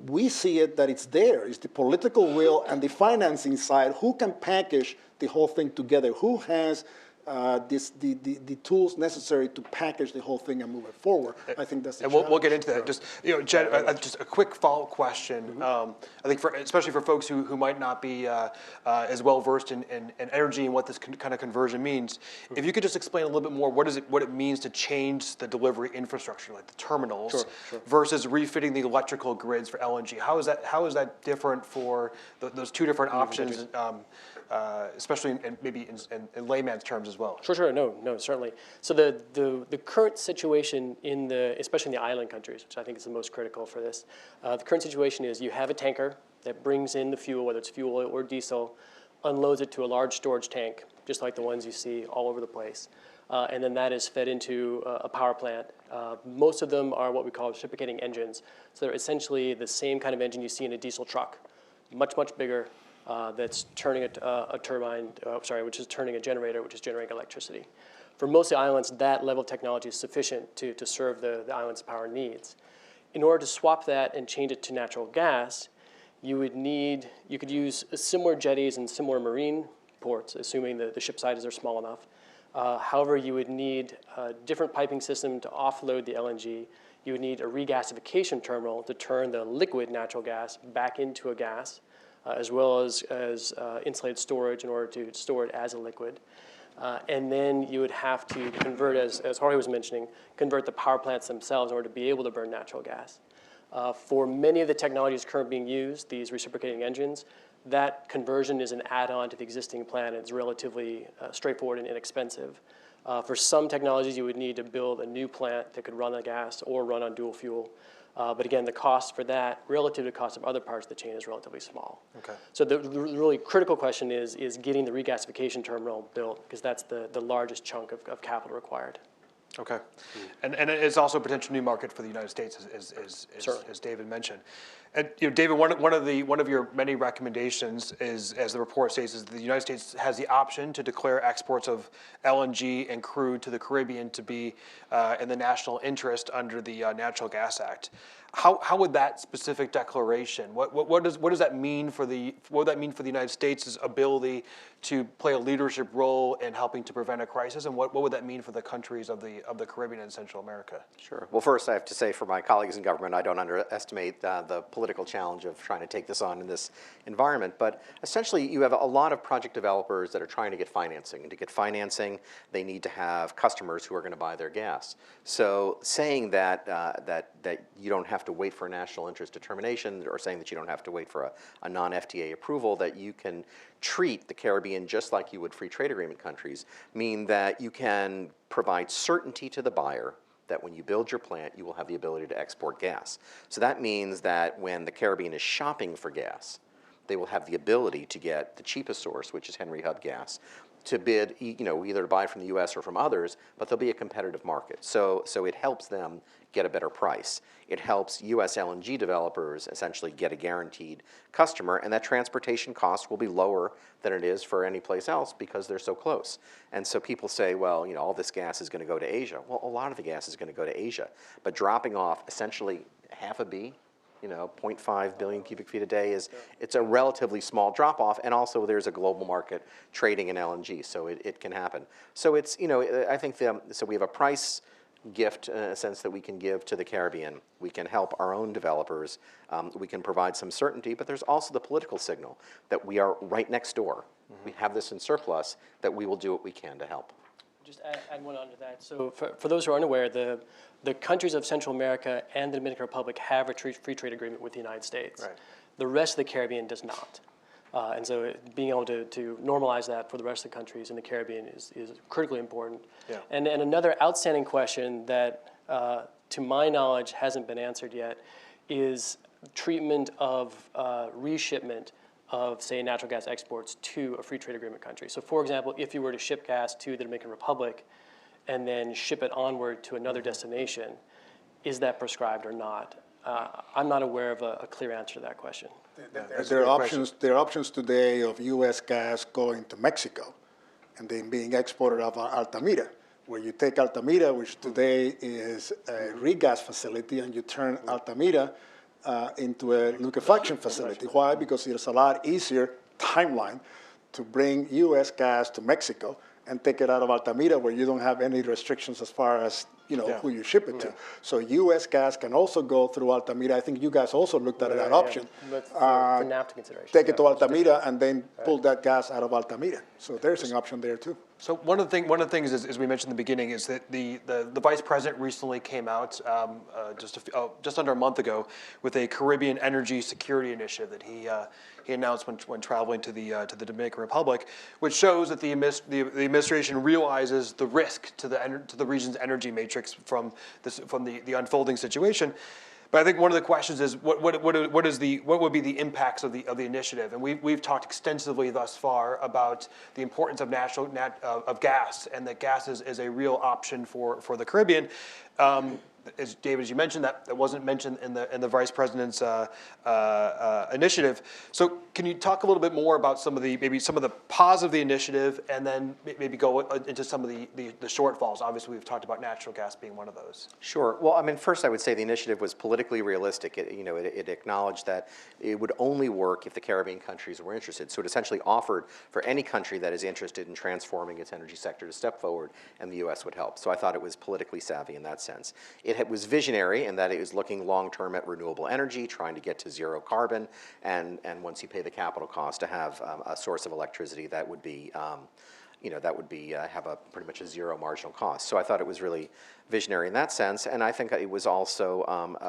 we see it that it's there. It's the political will and the financing side. Who can package the whole thing together? Who has the tools necessary to package the whole thing and move it forward? I think that's the challenge. And we'll get into that. Just, Jed, just a quick follow-up question. I think especially for folks who might not be as well versed in energy and what this kind of conversion means, if you could just explain a little bit more what it means to change the delivery infrastructure, like the terminals, versus refitting the electrical grids for LNG. How is that different for those two different options? Especially maybe in layman's terms as well. Sure, no, certainly. So the current situation especially in the island countries, which I think is the most critical for this, the current situation is you have a tanker that brings in the fuel, whether it's fuel oil or diesel, unloads it to a large storage tank, just like the ones you see all over the place. And then that is fed into a power plant. Most of them are what we call reciprocating engines. So they're essentially the same kind of engine you see in a diesel truck, much bigger, that's turning a turbine, which is turning a generator, which is generating electricity. For most of the islands, that level of technology is sufficient to serve the island's power needs. In order to swap that and change it to natural gas, you could use similar jetties and similar marine ports, assuming the ship sizes are small enough. However, you would need a different piping system to offload the LNG. You would need a regasification terminal to turn the liquid natural gas back into a gas, as well as insulated storage in order to store it as a liquid. And then you would have to convert, as Jorge was mentioning, convert the power plants themselves in order to be able to burn natural gas. For many of the technologies currently being used, these reciprocating engines, that conversion is an add-on to the existing plant. It's relatively straightforward and inexpensive. For some technologies, you would need to build a new plant that could run on gas or run on dual fuel. But again, the cost for that, relative to the cost of other parts of the chain, is relatively small. Okay. So the really critical question is getting the regasification terminal built, because that's the largest chunk of capital required. Okay, and it's also a potential new market for the United States, as David mentioned. And David, one of your many recommendations is, as the report says, is that the United States has the option to declare exports of LNG and crude to the Caribbean to be in the national interest under the Natural Gas Act. How would that specific declaration? What does that mean for the United States' ability to play a leadership role in helping to prevent a crisis, and what would that mean for the countries of the Caribbean and Central America? Sure. Well, first I have to say, for my colleagues in government, I don't underestimate the political challenge of trying to take this on in this environment. But essentially, you have a lot of project developers that are trying to get financing. And to get financing, they need to have customers who are going to buy their gas. So saying that you don't have to wait for a national interest determination, or saying that you don't have to wait for a non-FTA approval, that you can treat the Caribbean just like you would free trade agreement countries, mean that you can provide certainty to the buyer that when you build your plant, you will have the ability to export gas. So that means that when the Caribbean is shopping for gas, they will have the ability to get the cheapest source, which is Henry Hub gas, to bid, either to buy from the U.S. or from others, but there'll be a competitive market. So it helps them get a better price. It helps U.S. LNG developers essentially get a guaranteed customer, and that transportation cost will be lower than it is for any place else because they're so close. And so people say, well, all this gas is going to go to Asia. Well, a lot of the gas is going to go to Asia, but dropping off essentially half a B, 0.5 billion cubic feet a day it's a relatively small drop off, and also there's a global market trading in LNG, so it can happen. So it's, I think so we have a price gift in a sense that we can give to the Caribbean. We can help our own developers. We can provide some certainty, but there's also the political signal that we are right next door. We have this in surplus, that we will do what we can to help. Just add one on to that. So for those who are unaware, the countries of Central America and the Dominican Republic have a free trade agreement with the United States. Right. The rest of the Caribbean does not. And so being able to normalize that for the rest of the countries in the Caribbean is critically important. Yeah. And another outstanding question that, to my knowledge, hasn't been answered yet is treatment of reshipment of, say, natural gas exports to a free trade agreement country. So, for example, if you were to ship gas to the Dominican Republic and then ship it onward to another destination, is that prescribed or not? I'm not aware of a clear answer to that question. There are options today of U.S. gas going to Mexico and then being exported out of Altamira, where you take Altamira, which today is a regas facility, and you turn Altamira into a liquefaction facility. Why? Because it's a lot easier timeline to bring U.S. gas to Mexico and take it out of Altamira, where you don't have any restrictions as far as who you ship it to. So U.S. gas can also go through Altamira. I think you guys also looked at that option. For NAFTA consideration. Take it to Altamira and then pull that gas out of Altamira. So there's an option there too. So one of the things is, as we mentioned in the beginning, is that the vice president recently came out just under a month ago with a Caribbean energy security initiative that he announced when traveling to the Dominican Republic, which shows that the administration realizes the risk to the region's energy matrix from the unfolding situation. But I think one of the questions is what would be the impacts of the initiative, and we've talked extensively thus far about the importance of of gas, and that gas is a real option for the Caribbean. As David, as you mentioned, that wasn't mentioned in the vice president's initiative. So can you talk a little bit more about some of the positives of the initiative, and then maybe go into some of the shortfalls? Obviously, we've talked about natural gas being one of those. Sure. Well, I mean, first I would say the initiative was politically realistic. It acknowledged that it would only work if the Caribbean countries were interested. So it essentially offered for any country that is interested in transforming its energy sector to step forward, and the U.S. would help. So I thought it was politically savvy in that sense. It was visionary in that it was looking long-term at renewable energy, trying to get to zero carbon, and once you pay the capital cost, to have a source of electricity that would be, have a pretty much a zero marginal cost. So I thought it was really visionary in that sense, and I think it was also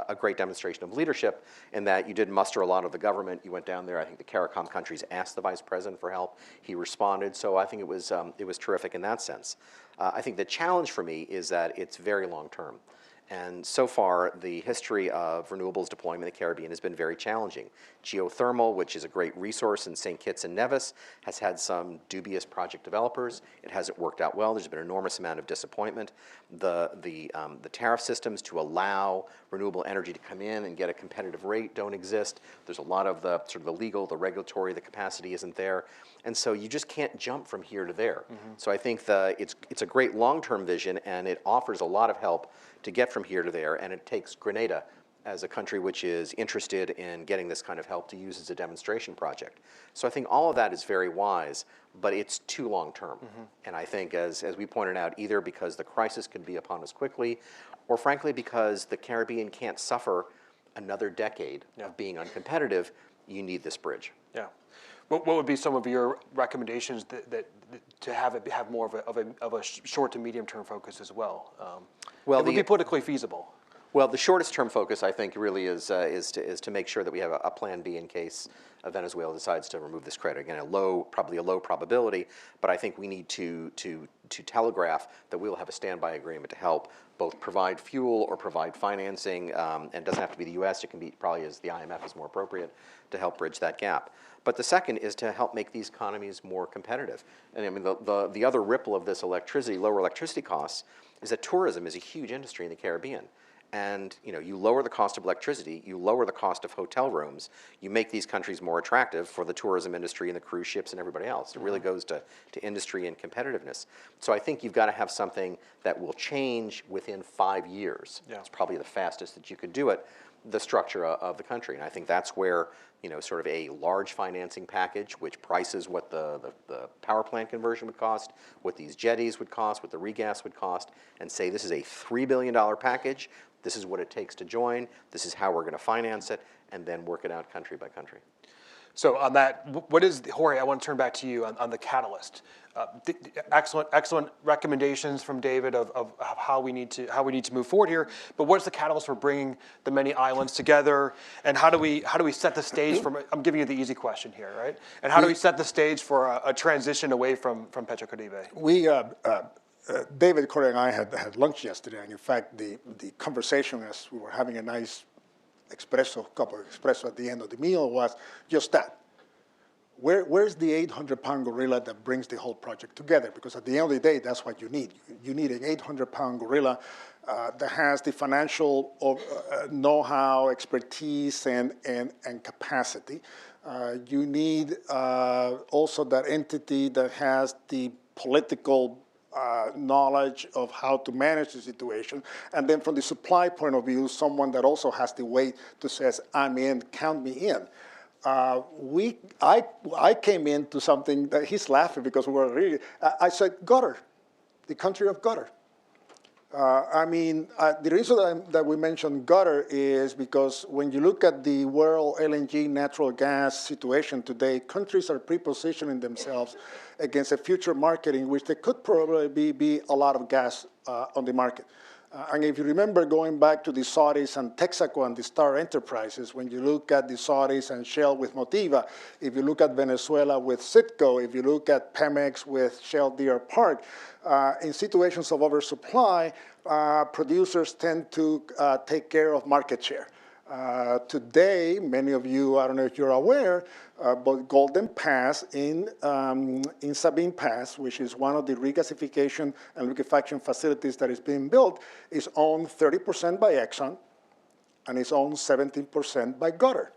a great demonstration of leadership in that you didn't muster a lot of the government. You went down there. I think the CARICOM countries asked the vice president for help. He responded. So I think it was terrific in that sense. I think the challenge for me is that it's very long-term. And so far, the history of renewables deployment in the Caribbean has been very challenging. Geothermal, which is a great resource in St. Kitts and Nevis, has had some dubious project developers. It hasn't worked out well. There's been an enormous amount of disappointment. The tariff systems to allow renewable energy to come in and get a competitive rate don't exist. There's a lot of the sort of the legal, the regulatory, the capacity isn't there. And so you just can't jump from here to there. Mm-hmm. So I think it's a great long-term vision, and it offers a lot of help to get from here to there, and it takes Grenada as a country which is interested in getting this kind of help to use as a demonstration project. So I think all of that is very wise, but it's too long-term. Mm-hmm. And I think, as we pointed out, either because the crisis could be upon us quickly, or frankly because the Caribbean can't suffer another decade of being uncompetitive, you need this bridge. Yeah. What would be some of your recommendations that to have more of a short to medium term focus as well? It would be politically feasible. Well, the shortest term focus, I think, really is to make sure that we have a plan B in case Venezuela decides to remove this credit. Again, probably a low probability, but I think we need to telegraph that we will have a standby agreement to help both provide fuel or provide financing, and it doesn't have to be the U.S. It can be probably, as the IMF is more appropriate, to help bridge that gap. But the second is to help make these economies more competitive. And I mean, the other ripple of this lower electricity costs is that tourism is a huge industry in the Caribbean. And you lower the cost of electricity, you lower the cost of hotel rooms, you make these countries more attractive for the tourism industry and the cruise ships and everybody else. It really goes to industry and competitiveness. So I think you've got to have something that will change within 5 years. Yeah. It's probably the fastest that you could do it, the structure of the country. And I think that's where sort of a large financing package, which prices what the power plant conversion would cost, what these jetties would cost, what the regas would cost, and say this is a $3 billion package. This is what it takes to join. This is how we're going to finance it, and then work it out country by country. So on that, what is, Jorge, I want to turn back to you on the catalyst. Excellent recommendations from David of how we need to move forward here. But what's the catalyst for bringing the many islands together, and how do we set the stage for? I'm giving you the easy question here, right? And how do we set the stage for a transition away from Petrocaribe? David, Corey, and I had lunch yesterday, and in fact, the conversation as we were having a nice cup of espresso at the end of the meal was just that. Where's the 800-pound gorilla that brings the whole project together? Because at the end of the day, that's what you need. You need an 800-pound gorilla that has the financial know-how, expertise, and capacity. You need also that entity that has the political knowledge of how to manage the situation. And then from the supply point of view, someone that also has the weight to says, I'm in, count me in. I came into something that he's laughing because we were really, I said gutter, the country of gutter. The reason that we mentioned gutter is because when you look at the world LNG natural gas situation today, countries are pre-positioning themselves against a future market in which there could probably be a lot of gas on the market. And if you remember going back to the Saudis and Texaco and the Star Enterprises, when you look at the Saudis and Shell with Motiva, if you look at Venezuela with Citgo, if you look at Pemex with Shell Deer Park, in situations of oversupply, producers tend to take care of market share. Today, many of you, I don't know if you're aware, but Golden Pass in Sabine Pass, which is one of the regasification and liquefaction facilities that is being built, is owned 30% by Exxon, and is owned 17% by Qatar.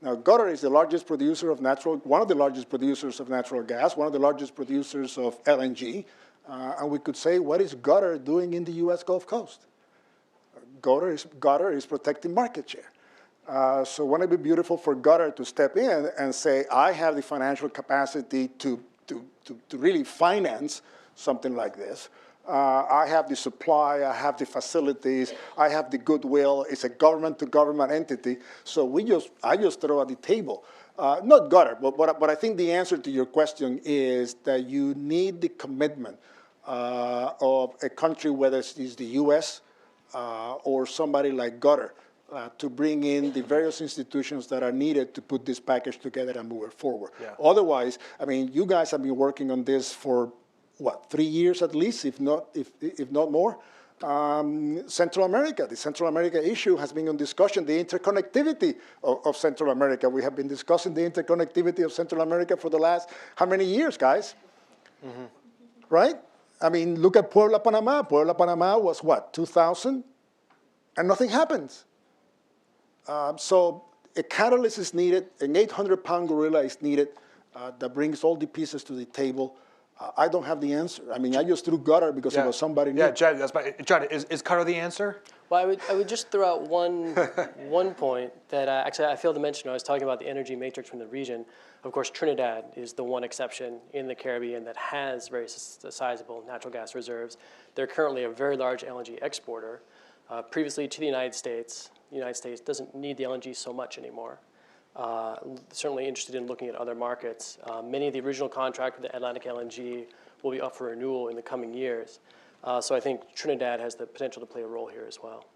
Now, Qatar is the largest producer of one of the largest producers of natural gas, one of the largest producers of LNG, and we could say, what is Qatar doing in the U.S. Gulf Coast? Qatar is protecting market share. So wouldn't it be beautiful for Qatar to step in and say, I have the financial capacity to really finance something like this. I have the supply, I have the facilities, I have the goodwill. It's a government-to-government entity. So I just throw at the table. Not Qatar, but I think the answer to your question is that you need the commitment of a country, whether it's the U.S., or somebody like Qatar, to bring in the various institutions that are needed to put this package together and move it forward. Yeah. Otherwise, you guys have been working on this for, 3 years at least, if not more. Central America, the Central America issue has been on discussion, the interconnectivity of Central America. We have been discussing the interconnectivity of Central America for the last, how many years, guys? Mm-hmm. Right? Look at Puebla, Panama. Puebla, Panama was 2000? And nothing happens. So a catalyst is needed, an 800-pound gorilla is needed that brings all the pieces to the table. I don't have the answer. I just threw Qatar because it was somebody new. Yeah, Jed, is Qatar the answer? Well, I would just throw out one point that actually I failed to mention when I was talking about the energy matrix from the region. Of course, Trinidad is the one exception in the Caribbean that has very sizable natural gas reserves. They're currently a very large LNG exporter. Previously to the United States. The United States doesn't need the LNG so much anymore. Certainly interested in looking at other markets. Many of the original contracts with the Atlantic LNG will be up for renewal in the coming years. So I think Trinidad has the potential to play a role here as well.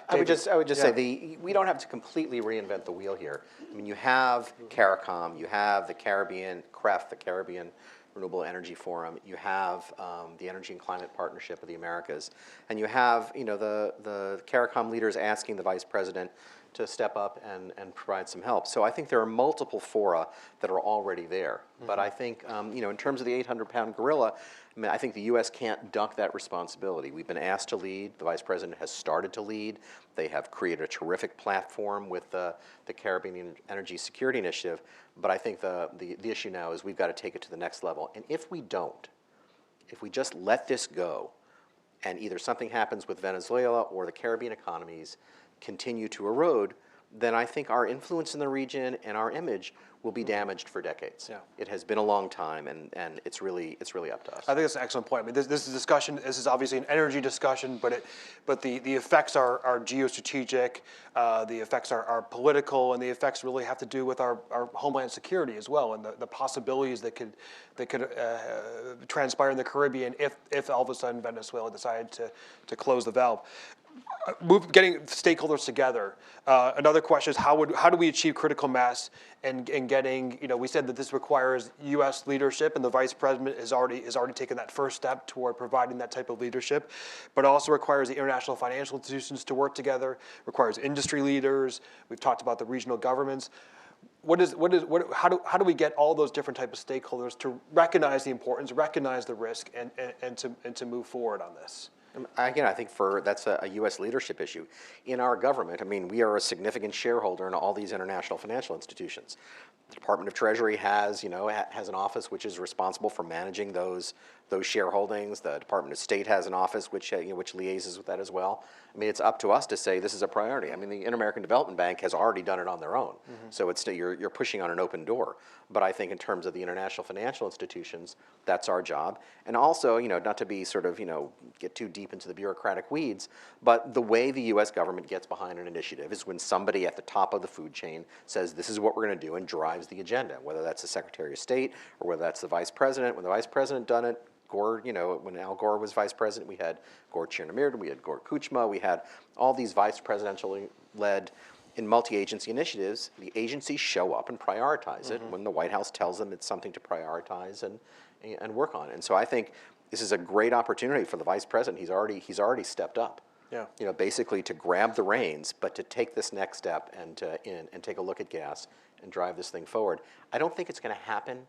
I would just say we don't have to completely reinvent the wheel here. I mean, you have CARICOM, you have the Caribbean, CREF, the Caribbean Renewable Energy Forum, you have the Energy and Climate Partnership of the Americas, and you have the CARICOM leaders asking the Vice President to step up and provide some help. So I think there are multiple fora that are already there. But I think, in terms of the 800-pound gorilla, I mean, I think the U.S. can't duck that responsibility. We've been asked to lead. The Vice President has started to lead. They have created a terrific platform with the Caribbean Energy Security Initiative. But I think the issue now is we've got to take it to the next level. And if we don't, if we just let this go, and either something happens with Venezuela or the Caribbean economies continue to erode, then I think our influence in the region and our image will be damaged for decades. Yeah. It has been a long time, and it's really up to us. I think that's an excellent point. I mean, this is a discussion. This is obviously an energy discussion, but the effects are geostrategic. The effects are political, and the effects really have to do with our homeland security as well, and the possibilities that could transpire in the Caribbean if all of a sudden Venezuela decided to close the valve. Getting stakeholders together. Another question is how do we achieve critical mass and getting, we said that this requires U.S. leadership, and the Vice President has already taken that first step toward providing that type of leadership, but also requires the international financial institutions to work together, requires industry leaders. We've talked about the regional governments. How do we get all those different types of stakeholders to recognize the importance, recognize the risk, and to move forward on this? Again, I think that's a U.S. leadership issue. In our government, I mean, we are a significant shareholder in all these international financial institutions. The Department of Treasury has an office which is responsible for managing those shareholdings. The Department of State has an office which liaises with that as well. I mean, it's up to us to say this is a priority. I mean, the Inter-American Development Bank has already done it on their own, so you're pushing on an open door. But I think in terms of the international financial institutions, that's our job. And also, not to be get too deep into the bureaucratic weeds, but the way the U.S. government gets behind an initiative is when somebody at the top of the food chain says this is what we're going to do and drives the agenda, whether that's the Secretary of State or whether that's the Vice President. When the Vice President done it, Gore, when Al Gore was Vice President, we had Gore Chernomyrdian, we had Gore Kuchma, we had all these vice presidentially led in multi-agency initiatives. The agencies show up and prioritize it when the White House tells them it's something to prioritize and work on. And so I think this is a great opportunity for the Vice President. He's already stepped up. Yeah. Basically to grab the reins, but to take this next step and take a look at gas and drive this thing forward. I don't think it's going to happen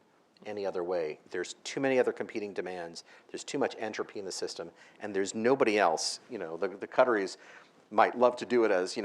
any other way. There's too many other competing demands. There's too much entropy in the system, and there's nobody else. The Qataris might love to do it as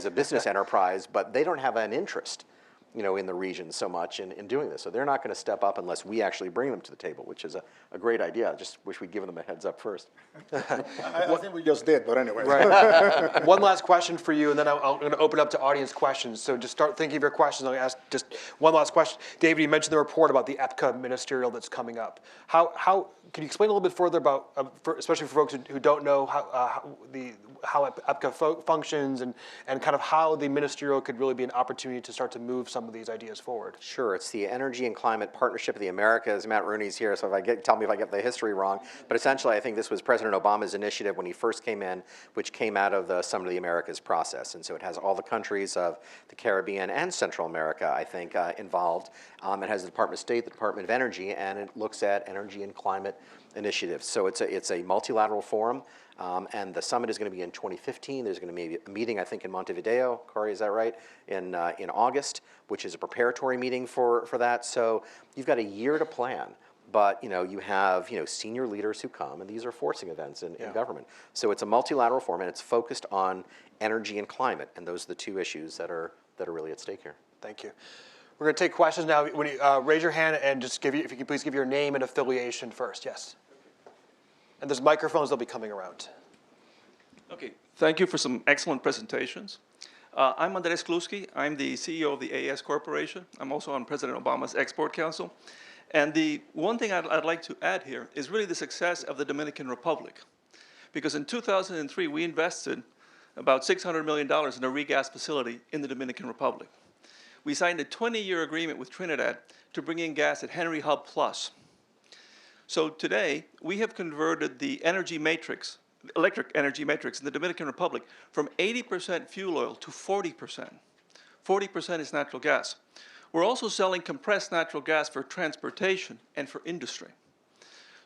a business enterprise, but they don't have an interest in the region so much in doing this. So they're not going to step up unless we actually bring them to the table, which is a great idea. I just wish we'd given them a heads up first. I think we just did, but anyway. Right. One last question for you, and then I'm going to open up to audience questions. So just start thinking of your questions. I'll ask just one last question. David, you mentioned the report about the EPCA ministerial that's coming up. How can you explain a little bit further about, especially for folks who don't know how EPCA functions and kind of how the ministerial could really be an opportunity to start to move some of these ideas forward? Sure, it's the Energy and Climate Partnership of the Americas. Matt Rooney's here, so tell me if I get the history wrong. But essentially, I think this was President Obama's initiative when he first came in, which came out of the Summit of the Americas process. And so it has all the countries of the Caribbean and Central America, I think, involved. It has the Department of State, the Department of Energy, and it looks at energy and climate initiatives. So it's a multilateral forum. And the summit is going to be in 2015. There's going to be a meeting, I think, in Montevideo. Corey, is that right? In August, which is a preparatory meeting for that. So you've got a year to plan. But you have senior leaders who come, and these are forcing events in government. So it's a multilateral forum, and it's focused on energy and climate, and those are the two issues that are really at stake here. Thank you. We're going to take questions now. When you, raise your hand and just if you could please give your name and affiliation first. Yes. And there's microphones, they'll be coming around. Okay, thank you for some excellent presentations. I'm Andres Kluski. I'm the CEO of the AES Corporation. I'm also on President Obama's Export Council. And the one thing I'd like to add here is really the success of the Dominican Republic. Because in 2003, we invested about $600 million in a regas facility in the Dominican Republic. We signed a 20-year agreement with Trinidad to bring in gas at Henry Hub Plus. So today, we have converted the energy matrix, electric energy matrix in the Dominican Republic from 80% fuel oil to 40%. 40% is natural gas. We're also selling compressed natural gas for transportation and for industry.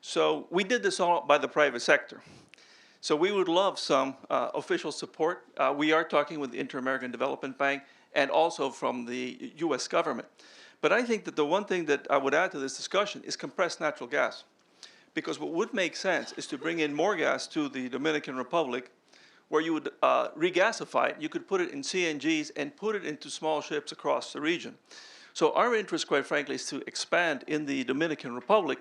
So we did this all by the private sector. So we would love some official support. We are talking with the Inter-American Development Bank and also from the US government. But I think that the one thing that I would add to this discussion is compressed natural gas. Because what would make sense is to bring in more gas to the Dominican Republic where you would regasify it. You could put it in CNGs and put it into small ships across the region. So our interest, quite frankly, is to expand in the Dominican Republic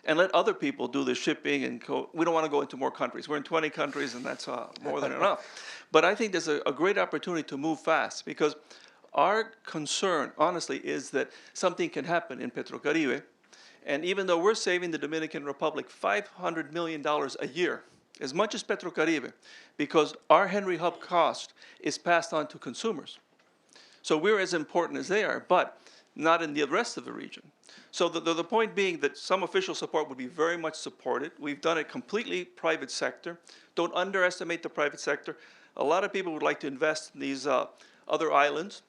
and let other people do the shipping. And we don't want to go into more countries. We're in 20 countries, and that's more than enough. But I think there's a great opportunity to move fast because our concern, honestly, is that something can happen in Petrocaribe. And even though we're saving the Dominican Republic $500 million a year, as much as Petrocaribe, because our Henry Hub cost is passed on to consumers. So we're as important as they are, but not in the rest of the region. So the point being that some official support would be very much supported. We've done it completely private sector. Don't underestimate the private sector. A lot of people would like to invest in these other islands.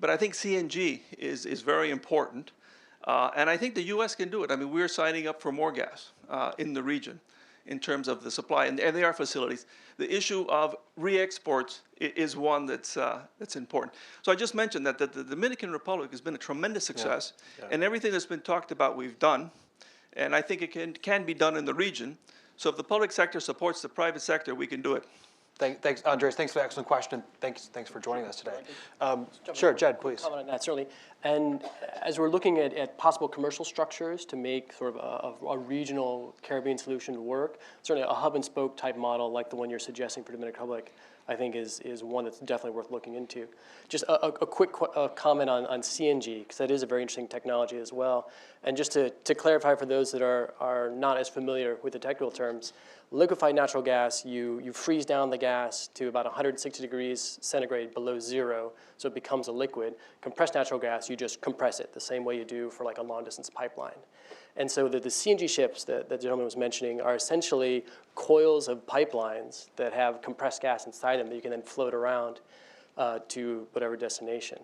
But I think CNG is very important. And I think the U.S. can do it. I mean, we're signing up for more gas in the region in terms of the supply. And there are facilities. The issue of re-exports is one that's important. So I just mentioned that the Dominican Republic has been a tremendous success. Yeah. And everything that's been talked about, we've done. And I think it can be done in the region. So if the public sector supports the private sector, we can do it. Thanks, Andres. Thanks for the excellent question. Thanks for joining us today. Sure, Jed, please. Comment on that, certainly. And as we're looking at possible commercial structures to make sort of a regional Caribbean solution work, certainly a hub and spoke type model like the one you're suggesting for Dominican Republic, I think is one that's definitely worth looking into. Just a quick comment on CNG, because that is a very interesting technology as well. And just to clarify for those that are not as familiar with the technical terms, liquefied natural gas, you freeze down the gas to about 160 degrees centigrade below zero, so it becomes a liquid. Compressed natural gas, you just compress it the same way you do for like a long distance pipeline. And so the CNG ships that the gentleman was mentioning are essentially coils of pipelines that have compressed gas inside them that you can then float around to whatever destination.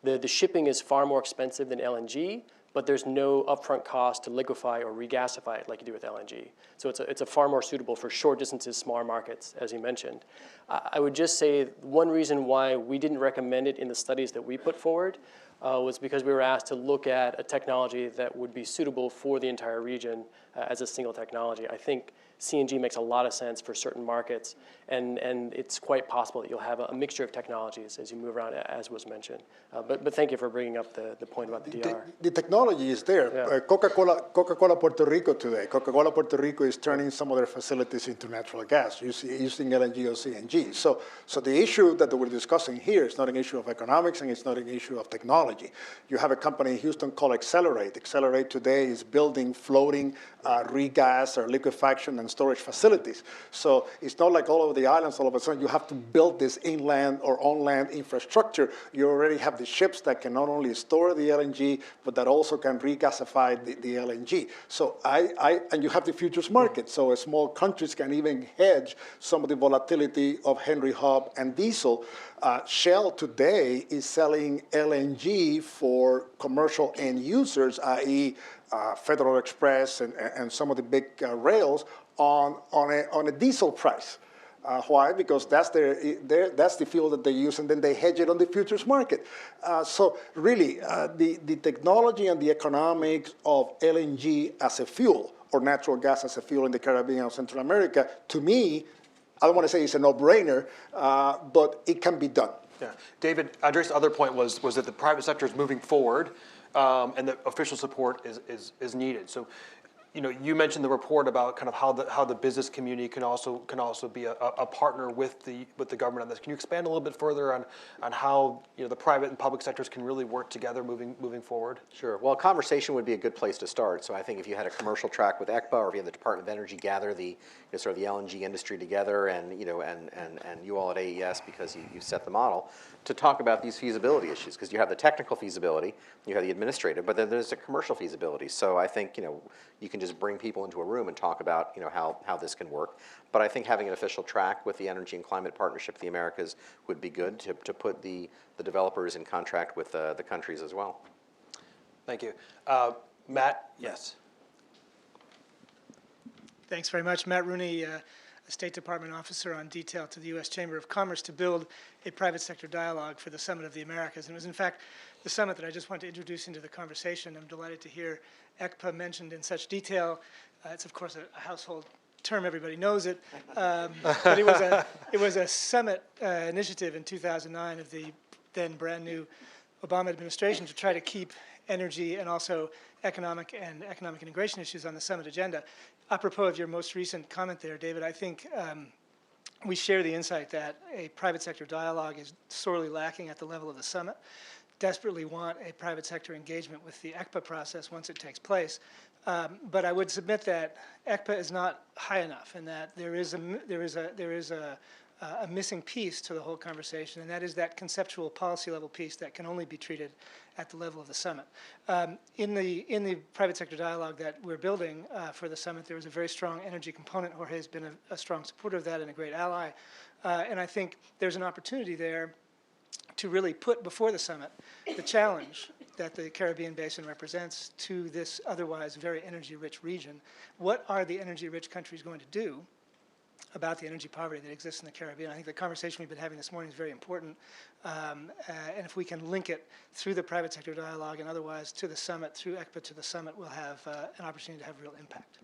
The shipping is far more expensive than LNG, but there's no upfront cost to liquefy or regasify it like you do with LNG. So it's a far more suitable for short distances, smaller markets, as you mentioned. I would just say one reason why we didn't recommend it in the studies that we put forward was because we were asked to look at a technology that would be suitable for the entire region as a single technology. I think CNG makes a lot of sense for certain markets, and it's quite possible that you'll have a mixture of technologies as you move around, as was mentioned. But thank you for bringing up the point about the DR. The technology is there. Yeah. Coca-Cola Puerto Rico today. Coca-Cola Puerto Rico is turning some of their facilities into natural gas using LNG or CNG. So the issue that we're discussing here is not an issue of economics and it's not an issue of technology. You have a company in Houston called Accelerate. Accelerate today is building floating regas or liquefaction and storage facilities. So it's not like all over the islands, all of a sudden you have to build this inland or on-land infrastructure. You already have the ships that can not only store the LNG, but that also can regasify the LNG. So and you have the futures market. So small countries can even hedge some of the volatility of Henry Hub and diesel. Shell today is selling LNG for commercial end users, i.e. Federal Express and some of the big rails on a diesel price. Why? Because that's that's the fuel that they use, and then they hedge it on the futures market. So really, the technology and the economics of LNG as a fuel or natural gas as a fuel in the Caribbean or Central America, to me, I don't want to say it's a no-brainer, but it can be done. Yeah, David, Andres' other point was that the private sector is moving forward, and that official support is needed. So, you mentioned the report about kind of how the business community can also be a partner with the government on this. Can you expand a little bit further on how the private and public sectors can really work together moving forward? Sure. Well, conversation would be a good place to start. So I think if you had a commercial track with ECPA, or if you had the Department of Energy gather the sort of the LNG industry together, and you all at AES, because you set the model to talk about these feasibility issues, because you have the technical feasibility, you have the administrative, but then there's a commercial feasibility. So I think you can just bring people into a room and talk about how this can work. But I think having an official track with the Energy and Climate Partnership of the Americas would be good to put the developers in contract with the countries as well. Thank you. Matt, yes. Thanks very much. Matt Rooney, a State Department officer on detail to the U.S. Chamber of Commerce to build a private sector dialogue for the Summit of the Americas. And it was, in fact, the summit that I just wanted to introduce into the conversation. I'm delighted to hear ECPA mentioned in such detail. It's, of course, a household term. Everybody knows it. But it was a summit initiative in 2009 of the then brand new Obama administration to try to keep energy and also economic integration issues on the summit agenda. Apropos of your most recent comment there, David, I think we share the insight that a private sector dialogue is sorely lacking at the level of the summit. Desperately want a private sector engagement with the ECPA process once it takes place. But I would submit that ECPA is not high enough, and that there is a missing piece to the whole conversation, and that is that conceptual policy level piece that can only be treated at the level of the summit. In the private sector dialogue that we're building for the summit, there is a very strong energy component. Jorge has been a strong supporter of that and a great ally. And I think there's an opportunity there to really put before the summit the challenge that the Caribbean Basin represents to this otherwise very energy-rich region. What are the energy-rich countries going to do about the energy poverty that exists in the Caribbean? I think the conversation we've been having this morning is very important. And if we can link it through the private sector dialogue and otherwise to the summit, through ECPA to the summit, we'll have an opportunity to have real impact.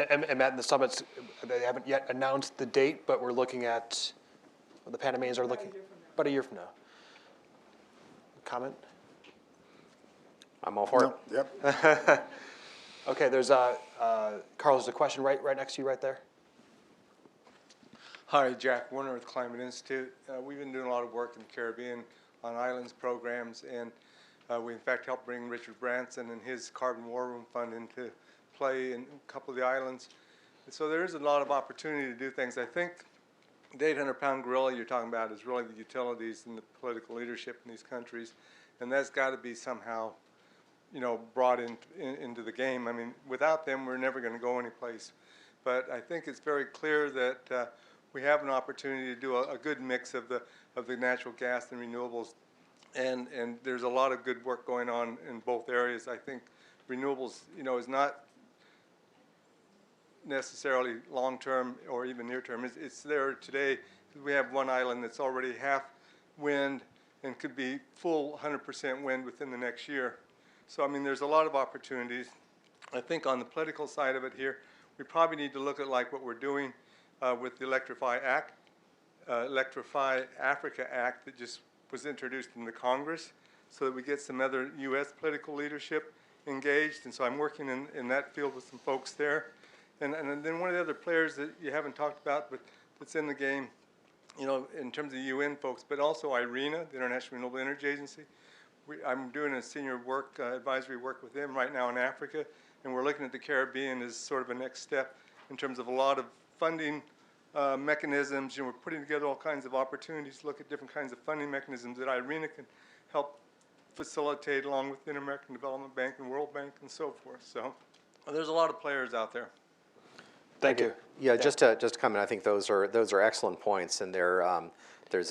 And Matt, the summits, they haven't yet announced the date, but we're looking at, well, the Panamanians are looking about a year from now. Comment? I'm all for it. Yep. Okay, there's Carlos, a question right next to you right there. Hi, Jack Warner with Climate Institute. We've been doing a lot of work in the Caribbean on islands programs, and we in fact helped bring Richard Branson and his Carbon War Room Fund into play in a couple of the islands. And so there is a lot of opportunity to do things. I think the 800-pound gorilla you're talking about is really the utilities and the political leadership in these countries, and that's got to be somehow, brought into the game. I mean, without them, we're never going to go anyplace. But I think it's very clear that we have an opportunity to do a good mix of the natural gas and renewables, and there's a lot of good work going on in both areas. I think renewables, is not necessarily long-term or even near-term. It's there today. We have one island that's already half wind and could be full 100% wind within the next year. So, I mean, there's a lot of opportunities. I think on the political side of it here, we probably need to look at like what we're doing with the Electrify Africa Act that just was introduced in the Congress, so that we get some other U.S. political leadership engaged. And so I'm working in that field with some folks there. And then one of the other players that you haven't talked about, but that's in the game, in terms of UN folks, but also IRENA, the International Renewable Energy Agency. I'm doing a senior advisory work with them right now in Africa, and we're looking at the Caribbean as sort of a next step in terms of a lot of funding mechanisms. We're putting together all kinds of opportunities to look at different kinds of funding mechanisms that IRENA can help facilitate along with the Inter-American Development Bank and World Bank and so forth. So there's a lot of players out there. Thank you. Yeah, just to comment, I think those are excellent points, and there's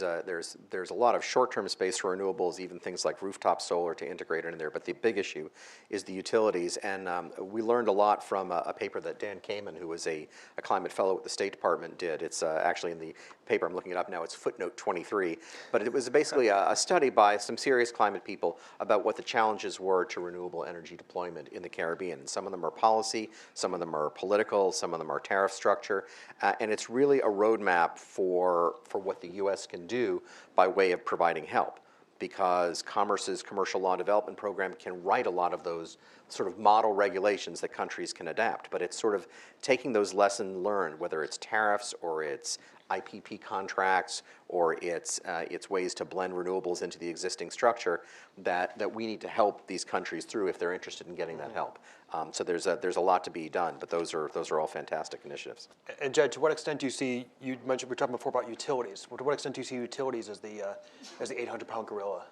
a lot of short-term space for renewables, even things like rooftop solar to integrate in there. But the big issue is the utilities, and we learned a lot from a paper that Dan Kamen, who was a climate fellow at the State Department, did. It's actually in the paper, I'm looking it up now, it's footnote 23. But it was basically a study by some serious climate people about what the challenges were to renewable energy deployment in the Caribbean. And some of them are policy, some of them are political, some of them are tariff structure, and it's really a roadmap for what the U.S. can do by way of providing help, because Commerce's Commercial Law Development Program can write a lot of those sort of model regulations that countries can adapt. But it's sort of taking those lessons learned, whether it's tariffs or it's IPP contracts or it's ways to blend renewables into the existing structure that we need to help these countries through if they're interested in getting that help. So there's a lot to be done, but those are all fantastic initiatives. And Jed, to what extent do you see, you mentioned, we were talking before about utilities, to what extent do you see utilities as the 800-pound gorilla?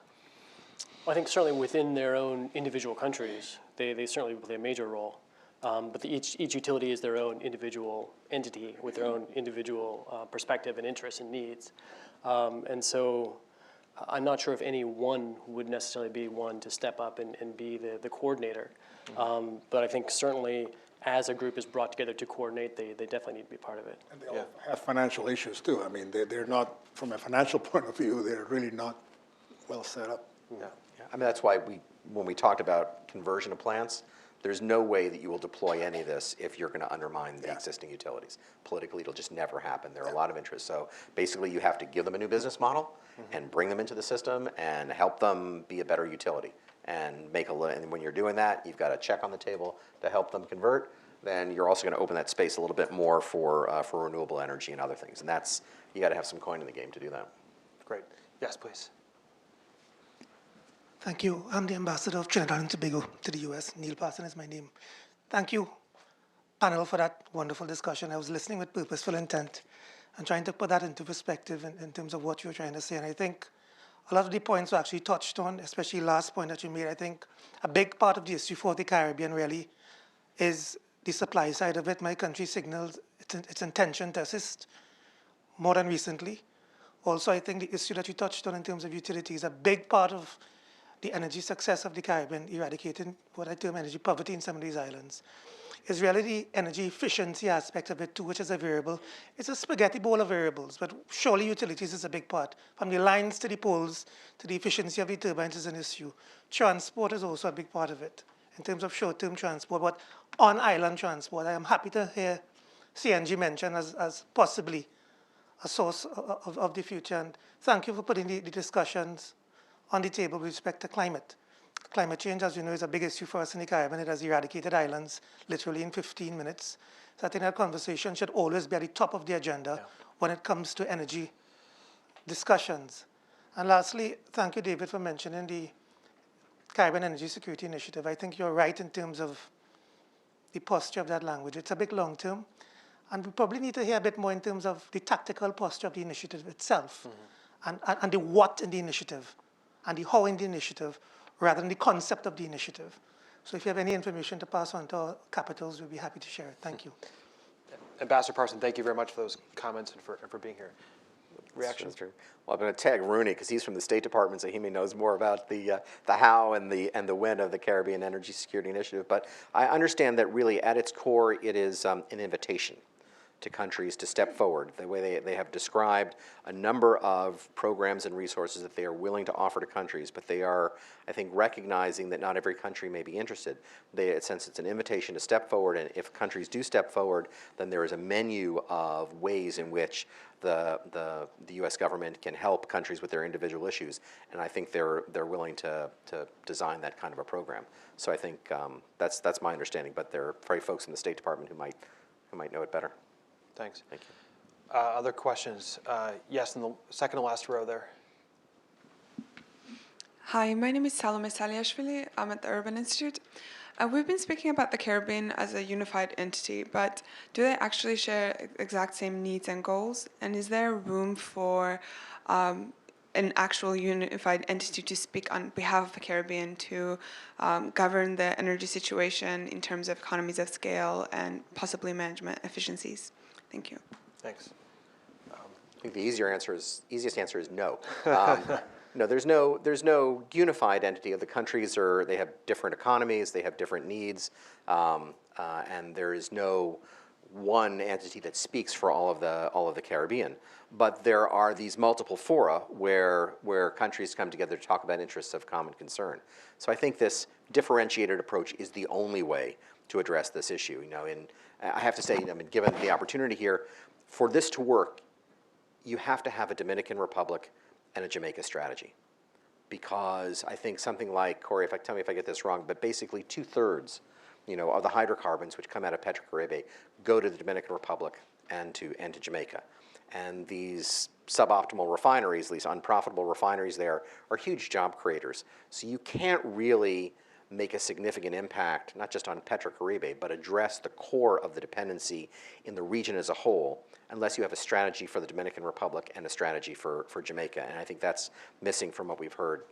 Well, I think certainly within their own individual countries, they certainly play a major role. But each utility is their own individual entity with their own individual perspective and interests and needs. And so I'm not sure if any one would necessarily be one to step up and be the coordinator. But I think certainly as a group is brought together to coordinate, they definitely need to be part of it. And they all have financial issues too. I mean, they're not, from a financial point of view, they're really not well set up. Yeah. I mean, that's why when we talked about conversion of plants, there's no way that you will deploy any of this if you're going to undermine the existing utilities. Politically, it'll just never happen. There are a lot of interests. So basically, you have to give them a new business model and bring them into the system and help them be a better utility. And and when you're doing that, you've got a check on the table to help them convert. Then you're also going to open that space a little bit more for renewable energy and other things. And you got to have some coin in the game to do that. Great. Yes, please. Thank you. I'm the ambassador of Trinidad and Tobago to the U.S. Neil Parson is my name. Thank you, panel, for that wonderful discussion. I was listening with purposeful intent and trying to put that into perspective in terms of what you were trying to say. And I think a lot of the points were actually touched on, especially last point that you made. I think a big part of the issue for the Caribbean really is the supply side of it. My country signals its intention to assist more than recently. Also, I think the issue that you touched on in terms of utilities, a big part of the energy success of the Caribbean, eradicating what I term energy poverty in some of these islands, is really the energy efficiency aspect of it too, which is a variable. It's a spaghetti bowl of variables, but surely utilities is a big part. From the lines to the poles to the efficiency of the turbines is an issue. Transport is also a big part of it in terms of short-term transport, but on-island transport. I am happy to hear CNG mentioned as possibly a source of the future. And thank you for putting the discussions on the table with respect to climate. Climate change, as you know, is a big issue for us in the Caribbean. It has eradicated islands literally in 15 minutes. So I think that conversation should always be at the top of the agenda when it comes to energy discussions. And lastly, thank you, David, for mentioning the Caribbean Energy Security Initiative. I think you're right in terms of the posture of that language. It's a bit long term. And we probably need to hear a bit more in terms of the tactical posture of the initiative itself and the what in the initiative and the how in the initiative rather than the concept of the initiative. So if you have any information to pass on to our capitals, we'll be happy to share it. Thank you. Ambassador Parson, thank you very much for those comments and for being here. Reaction? That's true. Well, I'm going to tag Rooney because he's from the State Department, so he knows more about the how and the when of the Caribbean Energy Security Initiative. But I understand that really at its core, it is an invitation to countries to step forward. The way they have described a number of programs and resources that they are willing to offer to countries, but they are, I think, recognizing that not every country may be interested. Since it's an invitation to step forward, and if countries do step forward, then there is a menu of ways in which the U.S. government can help countries with their individual issues, and I think they're willing to design that kind of a program. So I think that's my understanding, but there are probably folks in the State Department who might know it better. Thanks. Thank you. Other questions? Yes, in the second to last row there. Hi, my name is Salome Saliashvili. I'm at the Urban Institute. We've been speaking about the Caribbean as a unified entity, but do they actually share exact same needs and goals? And is there room for an actual unified entity to speak on behalf of the Caribbean to govern the energy situation in terms of economies of scale and possibly management efficiencies? Thank you. Thanks. I think the easiest answer is no. No, there's no unified entity. The countries they have different economies, they have different needs, and there is no one entity that speaks for all of the Caribbean. But there are these multiple fora where countries come together to talk about interests of common concern. So I think this differentiated approach is the only way to address this issue. I have to say, given the opportunity here, for this to work, you have to have a Dominican Republic and a Jamaica strategy. Because I think something like, Corey, tell me if I get this wrong, but basically 2/3 of the hydrocarbons which come out of Petrocaribe go to the Dominican Republic and to Jamaica. And these suboptimal refineries, these unprofitable refineries there, are huge job creators. So you can't really make a significant impact, not just on Petrocaribe, but address the core of the dependency in the region as a whole, unless you have a strategy for the Dominican Republic and a strategy for Jamaica. And I think that's missing from what we've heard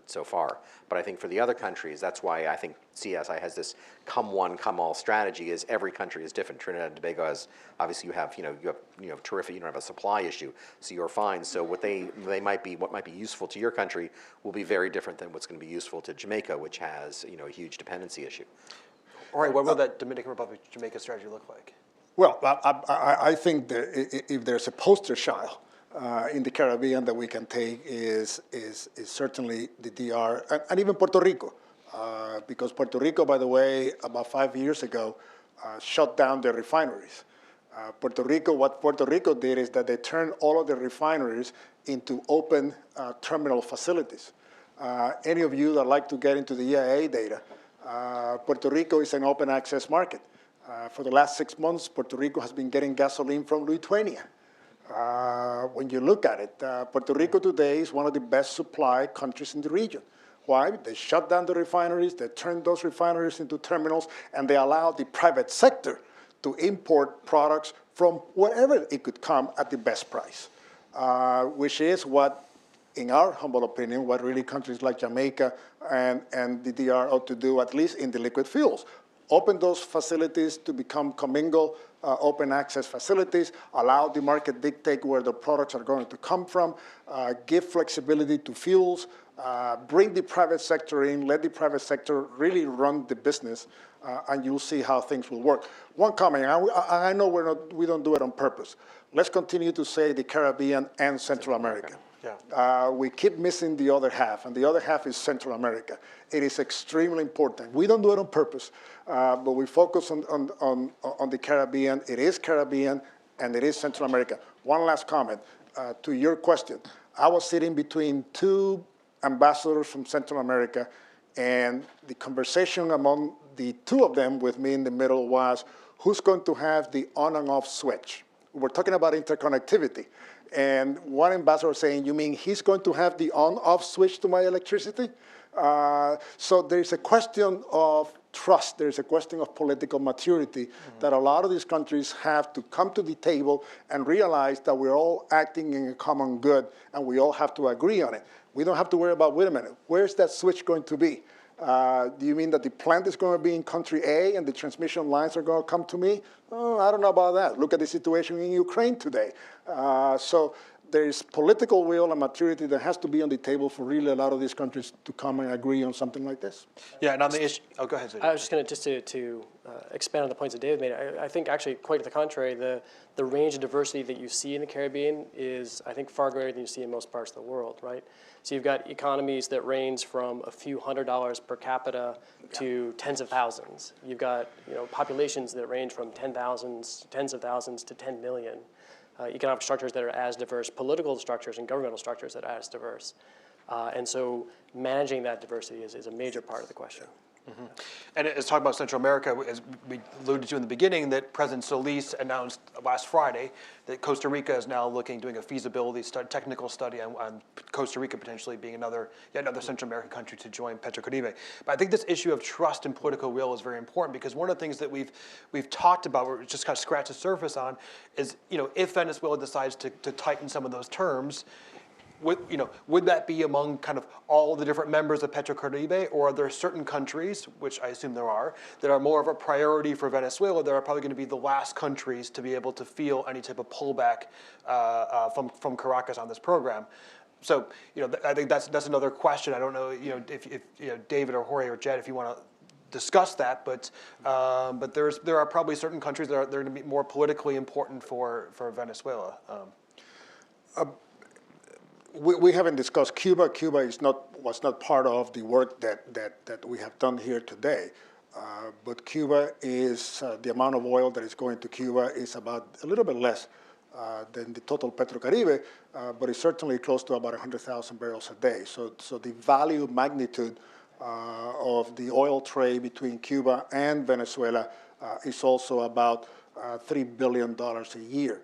so far. But I think for the other countries, that's why I think CSI has this come one, come all strategy. Is every country is different. Trinidad and Tobago has, obviously you have terrific, you don't have a supply issue, so you're fine. So what what might be useful to your country will be very different than what's going to be useful to Jamaica, which has a huge dependency issue. All right, what will that Dominican Republic Jamaica strategy look like? Well, I think that if there's a poster child in the Caribbean that we can take is certainly the DR and even Puerto Rico, because Puerto Rico, by the way, about 5 years ago, shut down their refineries. What Puerto Rico did is that they turned all of the refineries into open terminal facilities. Any of you that like to get into the EIA data, Puerto Rico is an open access market. For the last 6 months, Puerto Rico has been getting gasoline from Lithuania. When you look at it, Puerto Rico today is one of the best supply countries in the region. Why? They shut down the refineries, they turned those refineries into terminals, and they allowed the private sector to import products from wherever it could come at the best price, which is what, in our humble opinion, what really countries like Jamaica and the DR ought to do, at least in the liquid fuels. Open those facilities to become commingle open access facilities, allow the market dictate where the products are going to come from, give flexibility to fuels, bring the private sector in, let the private sector really run the business, and you'll see how things will work. One comment, I know we don't do it on purpose. Let's continue to say the Caribbean and Central America. Yeah. We keep missing the other half, and the other half is Central America. It is extremely important. We don't do it on purpose, but we focus on the Caribbean. It is Caribbean, and it is Central America. One last comment to your question. I was sitting between two ambassadors from Central America, and the conversation among the two of them with me in the middle was, who's going to have the on and off switch? We're talking about interconnectivity. And one ambassador saying, you mean he's going to have the on-off switch to my electricity? So there's a question of trust. There's a question of political maturity that a lot of these countries have to come to the table and realize that we're all acting in a common good and we all have to agree on it. We don't have to worry about, wait a minute, where's that switch going to be? Do you mean that the plant is going to be in country A and the transmission lines are going to come to me? Oh, I don't know about that. Look at the situation in Ukraine today. So there is political will and maturity that has to be on the table for really a lot of these countries to come and agree on something like this. Yeah, and on the issue, oh, go ahead, Zaid. I was just going to expand on the points that David made. I think actually quite to the contrary, the range of diversity that you see in the Caribbean is, I think, far greater than you see in most parts of the world, right? So you've got economies that range from a few $100s per capita to tens of thousands. You've got populations that range from tens of thousands to 10 million. Economic structures that are as diverse, political structures and governmental structures that are as diverse. And so managing that diversity is a major part of the question. Mm-hmm. And as talking about Central America, as we alluded to in the beginning, that President Solis announced last Friday that Costa Rica is now doing a feasibility study, technical study on Costa Rica potentially being yet another Central American country to join Petrocaribe. But I think this issue of trust and political will is very important because one of the things that we've talked about, where we just kind of scratched the surface on, is if Venezuela decides to tighten some of those terms. Would that be among kind of all the different members of Petrocaribe, or are there certain countries, which I assume there are, that are more of a priority for Venezuela that are probably going to be the last countries to be able to feel any type of pullback from Caracas on this program? So, I think that's another question. I don't know, if David or Jorge or Jed, if you want to discuss that, but there are probably certain countries that are going to be more politically important for Venezuela. We haven't discussed Cuba. Cuba was not part of the work that we have done here today. But Cuba is, the amount of oil that is going to Cuba is about a little bit less than the total Petrocaribe, but it's certainly close to about 100,000 barrels a day. So the value magnitude of the oil trade between Cuba and Venezuela is also about $3 billion a year.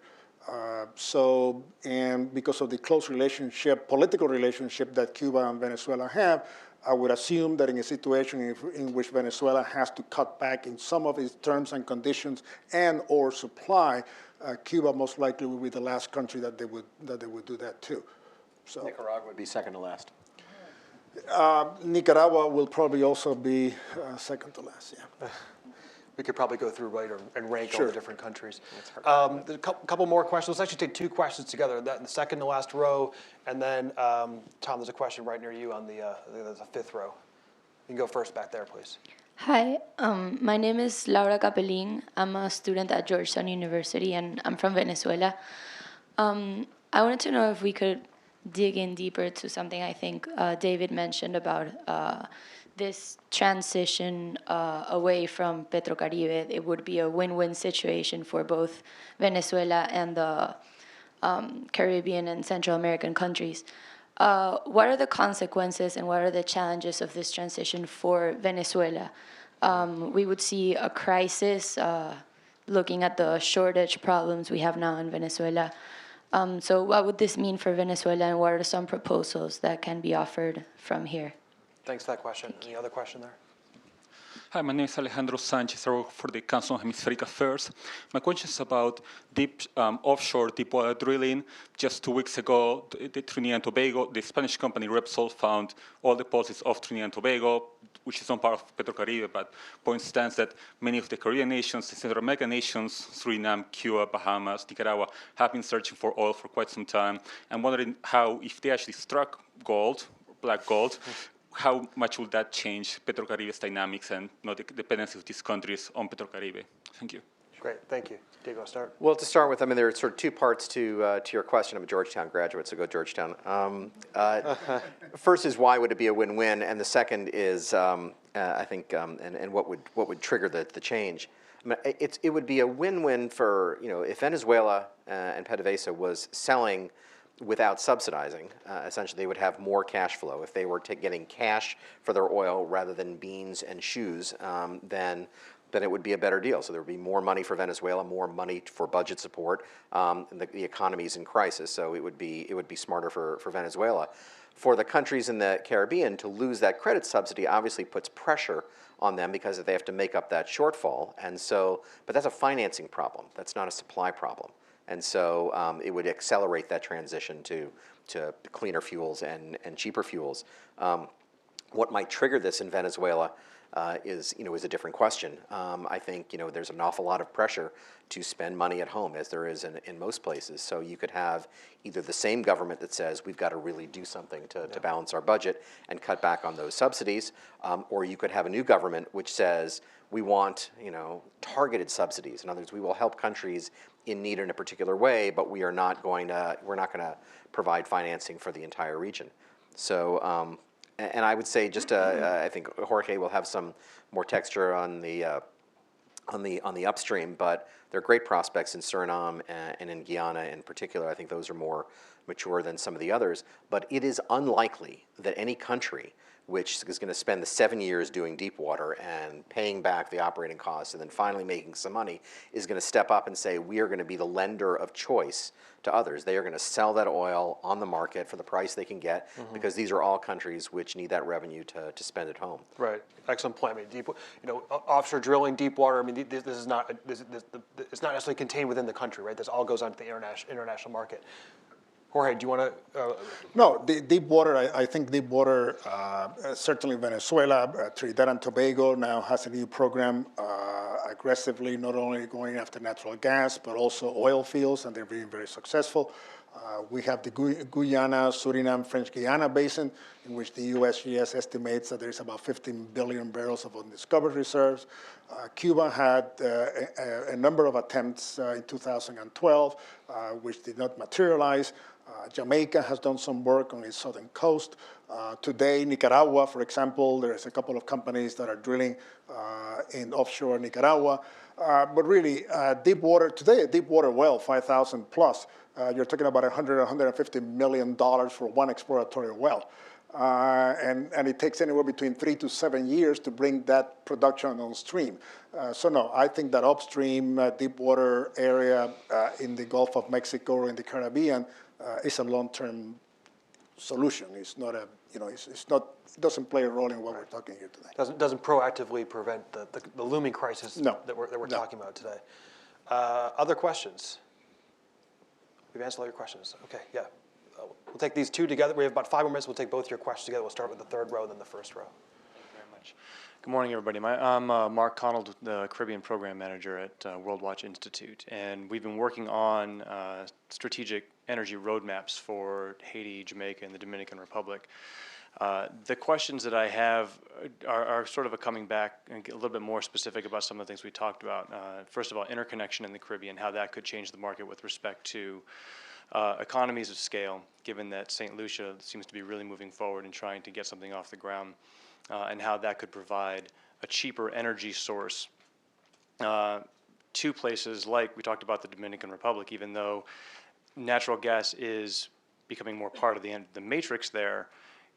And because of the close relationship, political relationship that Cuba and Venezuela have, I would assume that in a situation in which Venezuela has to cut back in some of its terms and conditions and or supply, Cuba most likely will be the last country that they would do that too. So Nicaragua would be second to last. Nicaragua will probably also be second to last. Yeah. We could probably go through and rank all Sure. the different countries. A couple more questions. Let's actually take two questions together. That in the second to last row, and then Tom, there's a question right near you on the fifth row. You can go first back there, please. Hi, my name is Laura Capelin. I'm a student at Georgetown University, and I'm from Venezuela. I wanted to know if we could dig in deeper to something I think David mentioned about this transition away from Petrocaribe. It would be a win-win situation for both Venezuela and the Caribbean and Central American countries. What are the consequences and what are the challenges of this transition for Venezuela? We would see a crisis looking at the shortage problems we have now in Venezuela. So what would this mean for Venezuela, and what are some proposals that can be offered from here? Thanks for that question. Any other question there? Hi, my name is Alejandro Sanchez. I work for the Council on Hemispheric Affairs. My question is about deep offshore deepwater drilling. Just 2 weeks ago, the Trinidad and Tobago, the Spanish company Repsol found all deposits of Trinidad and Tobago, which is not part of Petrocaribe, but point stands that many of the Caribbean nations, the Central American nations, Suriname, Cuba, Bahamas, Nicaragua, have been searching for oil for quite some time. I'm wondering how, if they actually struck gold, black gold, how much will that change Petrocaribe's dynamics and the dependency of these countries on Petrocaribe? Thank you. Great, thank you. Diego, start. Well, to start with, I mean, there are sort of two parts to your question. I'm a Georgetown graduate, so go Georgetown. First is why would it be a win-win, and the second is, I think, and what would trigger the change. I mean, it would be a win-win for, if Venezuela and PDVSA was selling without subsidizing. Essentially, they would have more cash flow. If they were getting cash for their oil rather than beans and shoes, then it would be a better deal. So there would be more money for Venezuela, more money for budget support. And the economy is in crisis, so it would be smarter for Venezuela. For the countries in the Caribbean to lose that credit subsidy obviously puts pressure on them because they have to make up that shortfall. And so, but that's a financing problem. That's not a supply problem. And so it would accelerate that transition to cleaner fuels and cheaper fuels. What might trigger this in Venezuela is a different question. I think there's an awful lot of pressure to spend money at home, as there is in most places. So you could have either the same government that says we've got to really do something to balance our budget and cut back on those subsidies, or you could have a new government which says we want targeted subsidies. In other words, we will help countries in need in a particular way, but we're not going to provide financing for the entire region. So. And I would say I think Jorge will have some more texture on the upstream, but there are great prospects in Suriname and in Guyana in particular. I think those are more mature than some of the others. But it is unlikely that any country which is going to spend the 7 years doing deep water and paying back the operating costs and then finally making some money is going to step up and say, we are going to be the lender of choice to others. They are going to sell that oil on the market for the price they can get, because these are all countries which need that revenue to spend at home. Right. Excellent point. I mean, offshore drilling, deep water. I mean, this is not. It's not necessarily contained within the country, right? This all goes onto the international market. Jorge, do you want to? No, the deep water. I think deep water. Certainly, Venezuela, Trinidad and Tobago now has a new program, aggressively not only going after natural gas but also oil fields, and they're being very successful. We have the Guyana, Suriname, French Guiana basin, in which the USGS estimates that there's about 15 billion barrels of undiscovered reserves. Cuba had a number of attempts in 2012, which did not materialize. Jamaica has done some work on its southern coast. Today, Nicaragua, for example, there's a couple of companies that are drilling in offshore Nicaragua. But really, deep water, today a deep water well, 5,000 plus, you're talking about $150 million for one exploratory well. And it takes anywhere between 3 to 7 years to bring that production on stream. So no, I think that upstream deep water area in the Gulf of Mexico or in the Caribbean is a long-term solution. It's not a, it's not, it doesn't play a role in what we're talking here today. Doesn't proactively prevent the looming crisis that we're talking about today. Other questions? We've answered all your questions. Okay, yeah. We'll take these two together. We have about 5 more minutes. We'll take both your questions together. We'll start with the third row, then the first row. Thank you very much. Good morning, everybody. I'm Mark Connell, the Caribbean Program Manager at World Watch Institute, and we've been working on strategic energy roadmaps for Haiti, Jamaica, and the Dominican Republic. The questions that I have are sort of coming back and get a little bit more specific about some of the things we talked about. First of all, interconnection in the Caribbean, how that could change the market with respect to economies of scale, given that St. Lucia seems to be really moving forward and trying to get something off the ground, and how that could provide a cheaper energy source to places like we talked about the Dominican Republic, even though natural gas is becoming more part of the matrix there.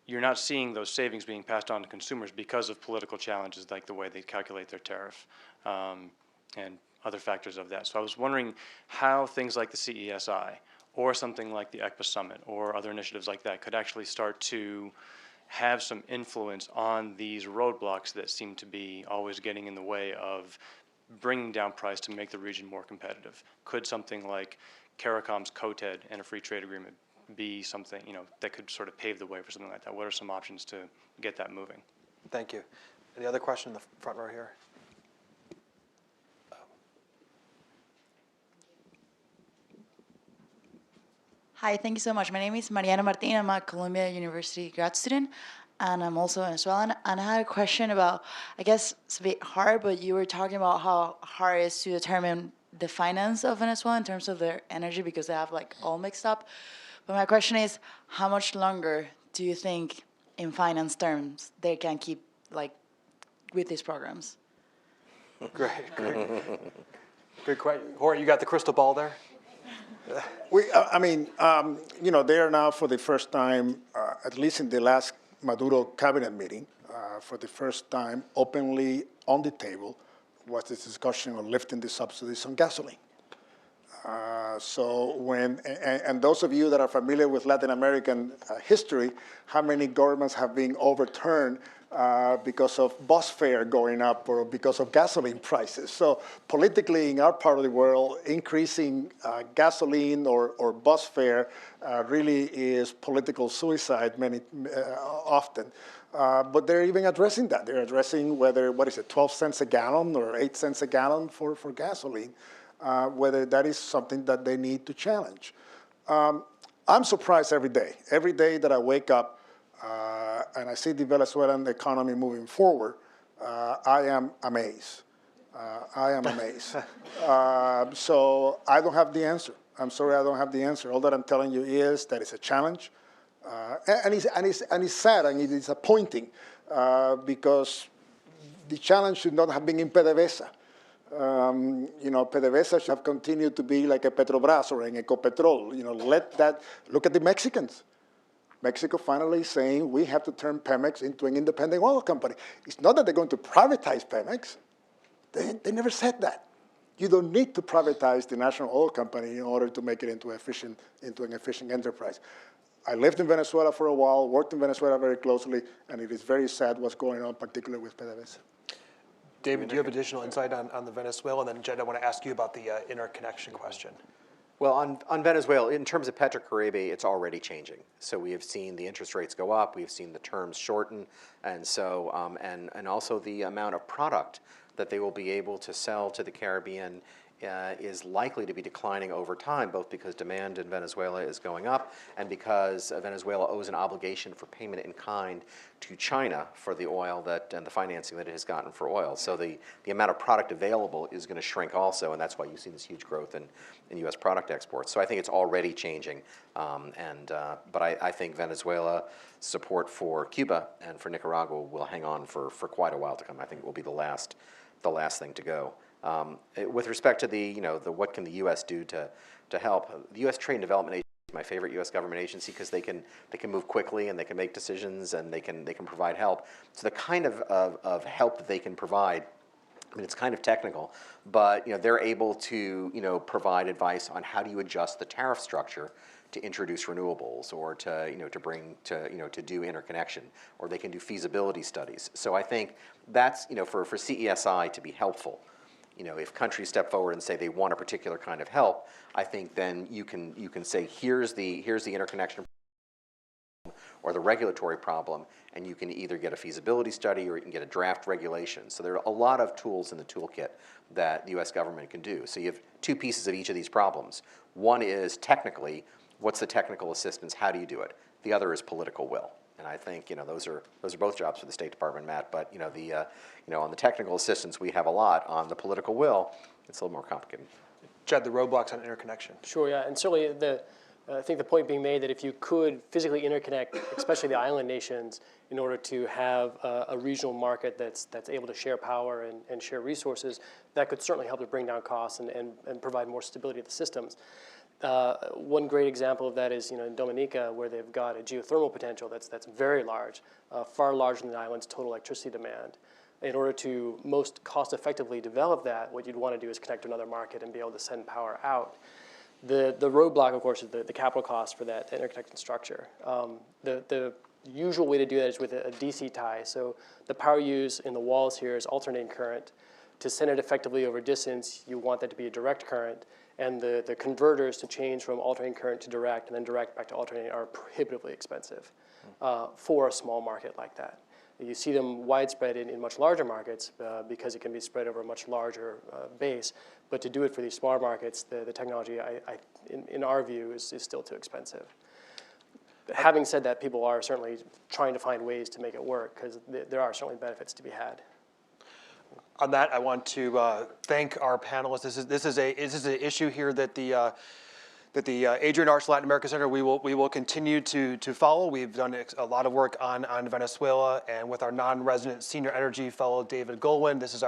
You're not seeing those savings being passed on to consumers because of political challenges like the way they calculate their tariff and other factors of that. So I was wondering how things like the CESI or something like the ECPA Summit or other initiatives like that could actually start to have some influence on these roadblocks that seem to be always getting in the way of bringing down price to make the region more competitive. Could something like CARICOM's COTED and a free trade agreement be something, that could sort of pave the way for something like that? What are some options to get that moving? Thank you. Any other question in the front row here? Hi, thank you so much. My name is Mariana Martin. I'm a Columbia University grad student, and I'm also Venezuelan. And I had a question about, I guess it's a bit hard, but you were talking about how hard it is to determine the finance of Venezuela in terms of their energy because they have all mixed up. But my question is, how much longer do you think, in finance terms, they can keep with these programs? Great. Good question. Jorge, you got the crystal ball there? They are now for the first time, at least in the last Maduro cabinet meeting, for the first time openly on the table was this discussion on lifting the subsidies on gasoline. And those of you that are familiar with Latin American history, how many governments have been overturned because of bus fare going up or because of gasoline prices. So politically, in our part of the world, increasing gasoline or bus fare really is political suicide often. But they're even addressing that. They're addressing whether, 12 cents a gallon or 8 cents a gallon for gasoline, whether that is something that they need to challenge. I'm surprised every day. Every day that I wake up and I see the Venezuelan economy moving forward, I am amazed. So I don't have the answer. I'm sorry, I don't have the answer. All that I'm telling you is that it's a challenge, and it's sad and it is disappointing because the challenge should not have been in PDVSA. PDVSA should have continued to be like a Petrobras or an Ecopetrol. Look at the Mexicans. Mexico finally saying we have to turn Pemex into an independent oil company. It's not that they're going to privatize Pemex. They never said that. You don't need to privatize the national oil company in order to make it into an efficient enterprise. I lived in Venezuela for a while, worked in Venezuela very closely, and it is very sad what's going on, particularly with PDVSA. David, do you have additional insight on the Venezuela? And then, Jed, I want to ask you about the interconnection question. Well, on Venezuela, in terms of Petrocaribe, it's already changing. So we have seen the interest rates go up. We've seen the terms shorten. And so, and also the amount of product that they will be able to sell to the Caribbean is likely to be declining over time, both because demand in Venezuela is going up and because Venezuela owes an obligation for payment in kind to China for the oil and the financing that it has gotten for oil. So the amount of product available is going to shrink also, and that's why you see this huge growth in U.S. product exports. So I think it's already changing, but I think Venezuela support for Cuba and for Nicaragua will hang on for quite a while to come. I think it will be the last thing to go. With respect to the what can the U.S. do to help, the U.S. Trade and Development Agency is my favorite U.S. government agency because they can move quickly and they can make decisions and they can provide help. So the kind of help that they can provide, I mean, it's kind of technical, but they're able to provide advice on how do you adjust the tariff structure to introduce renewables or to, to do interconnection, or they can do feasibility studies. So I think that's, for CESI to be helpful. If countries step forward and say they want a particular kind of help, I think then you can say, here's the interconnection or the regulatory problem, and you can either get a feasibility study or you can get a draft regulation. So there are a lot of tools in the toolkit that the US government can do. So you have two pieces of each of these problems. One is technically, what's the technical assistance, how do you do it? The other is political will. And I think those are both jobs for the State Department, Matt. But on the technical assistance we have a lot. On the political will, it's a little more complicated. Jed, the roadblocks on interconnection. Sure, yeah, and certainly I think the point being made that if you could physically interconnect, especially the island nations, in order to have a regional market that's able to share power and share resources, that could certainly help to bring down costs and provide more stability to the systems. One great example of that is in Dominica, where they've got a geothermal potential that's very large, far larger than the island's total electricity demand. In order to most cost effectively develop that, what you'd want to do is connect to another market and be able to send power out. The roadblock, of course, is the capital cost for that interconnection structure. The usual way to do that is with a DC tie. So the power used in the walls here is alternating current. To send it effectively over distance, you want that to be a direct current. And the converters to change from alternating current to direct and then direct back to alternating are prohibitively expensive for a small market like that. You see them widespread in much larger markets because it can be spread over a much larger base. But to do it for these smaller markets, the technology, in our view, is still too expensive. Having said that, people are certainly trying to find ways to make it work because there are certainly benefits to be had. On that, I want to thank our panelists. This is an issue here that the Adrienne Arsht Latin America Center we will continue to follow. We've done a lot of work on Venezuela, and with our non-resident senior energy fellow David Goldwyn. This is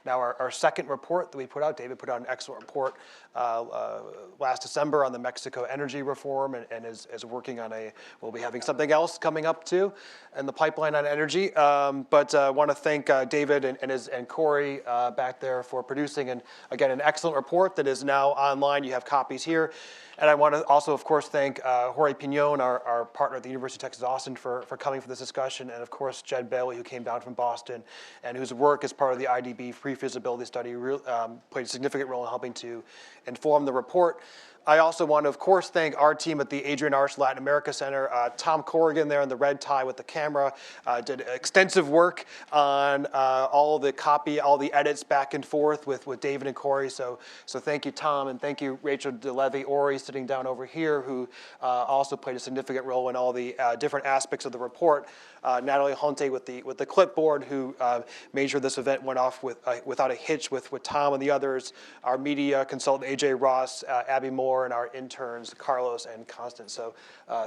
now our second report that we put out. David put out an excellent report last December on the Mexico energy reform, and is working on we'll be having something else coming up too, and the pipeline on energy. But I want to thank David and Corey back there for producing, and again, an excellent report that is now online. You have copies here. And I want to also, of course, thank Jorge Piñón, our partner at the University of Texas Austin, for coming for this discussion, and of course, Jed Bailey, who came down from Boston, and whose work as part of the IDB pre-feasibility study played a significant role in helping to inform the report. I also want to, of course, thank our team at the Adrienne Arsht Latin America Center. Tom Corrigan there in the red tie with the camera did extensive work on all the edits back and forth with David and Corey. So thank you, Tom, and thank you, Rachel DeLevy-Ori, sitting down over here, who also played a significant role in all the different aspects of the report. Natalie Honte with the clipboard, who made sure this event went off without a hitch with Tom and the others. Our media consultant, AJ Ross, Abby Moore, and our interns, Carlos and Constance. So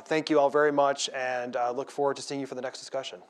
thank you all very much, and look forward to seeing you for the next discussion.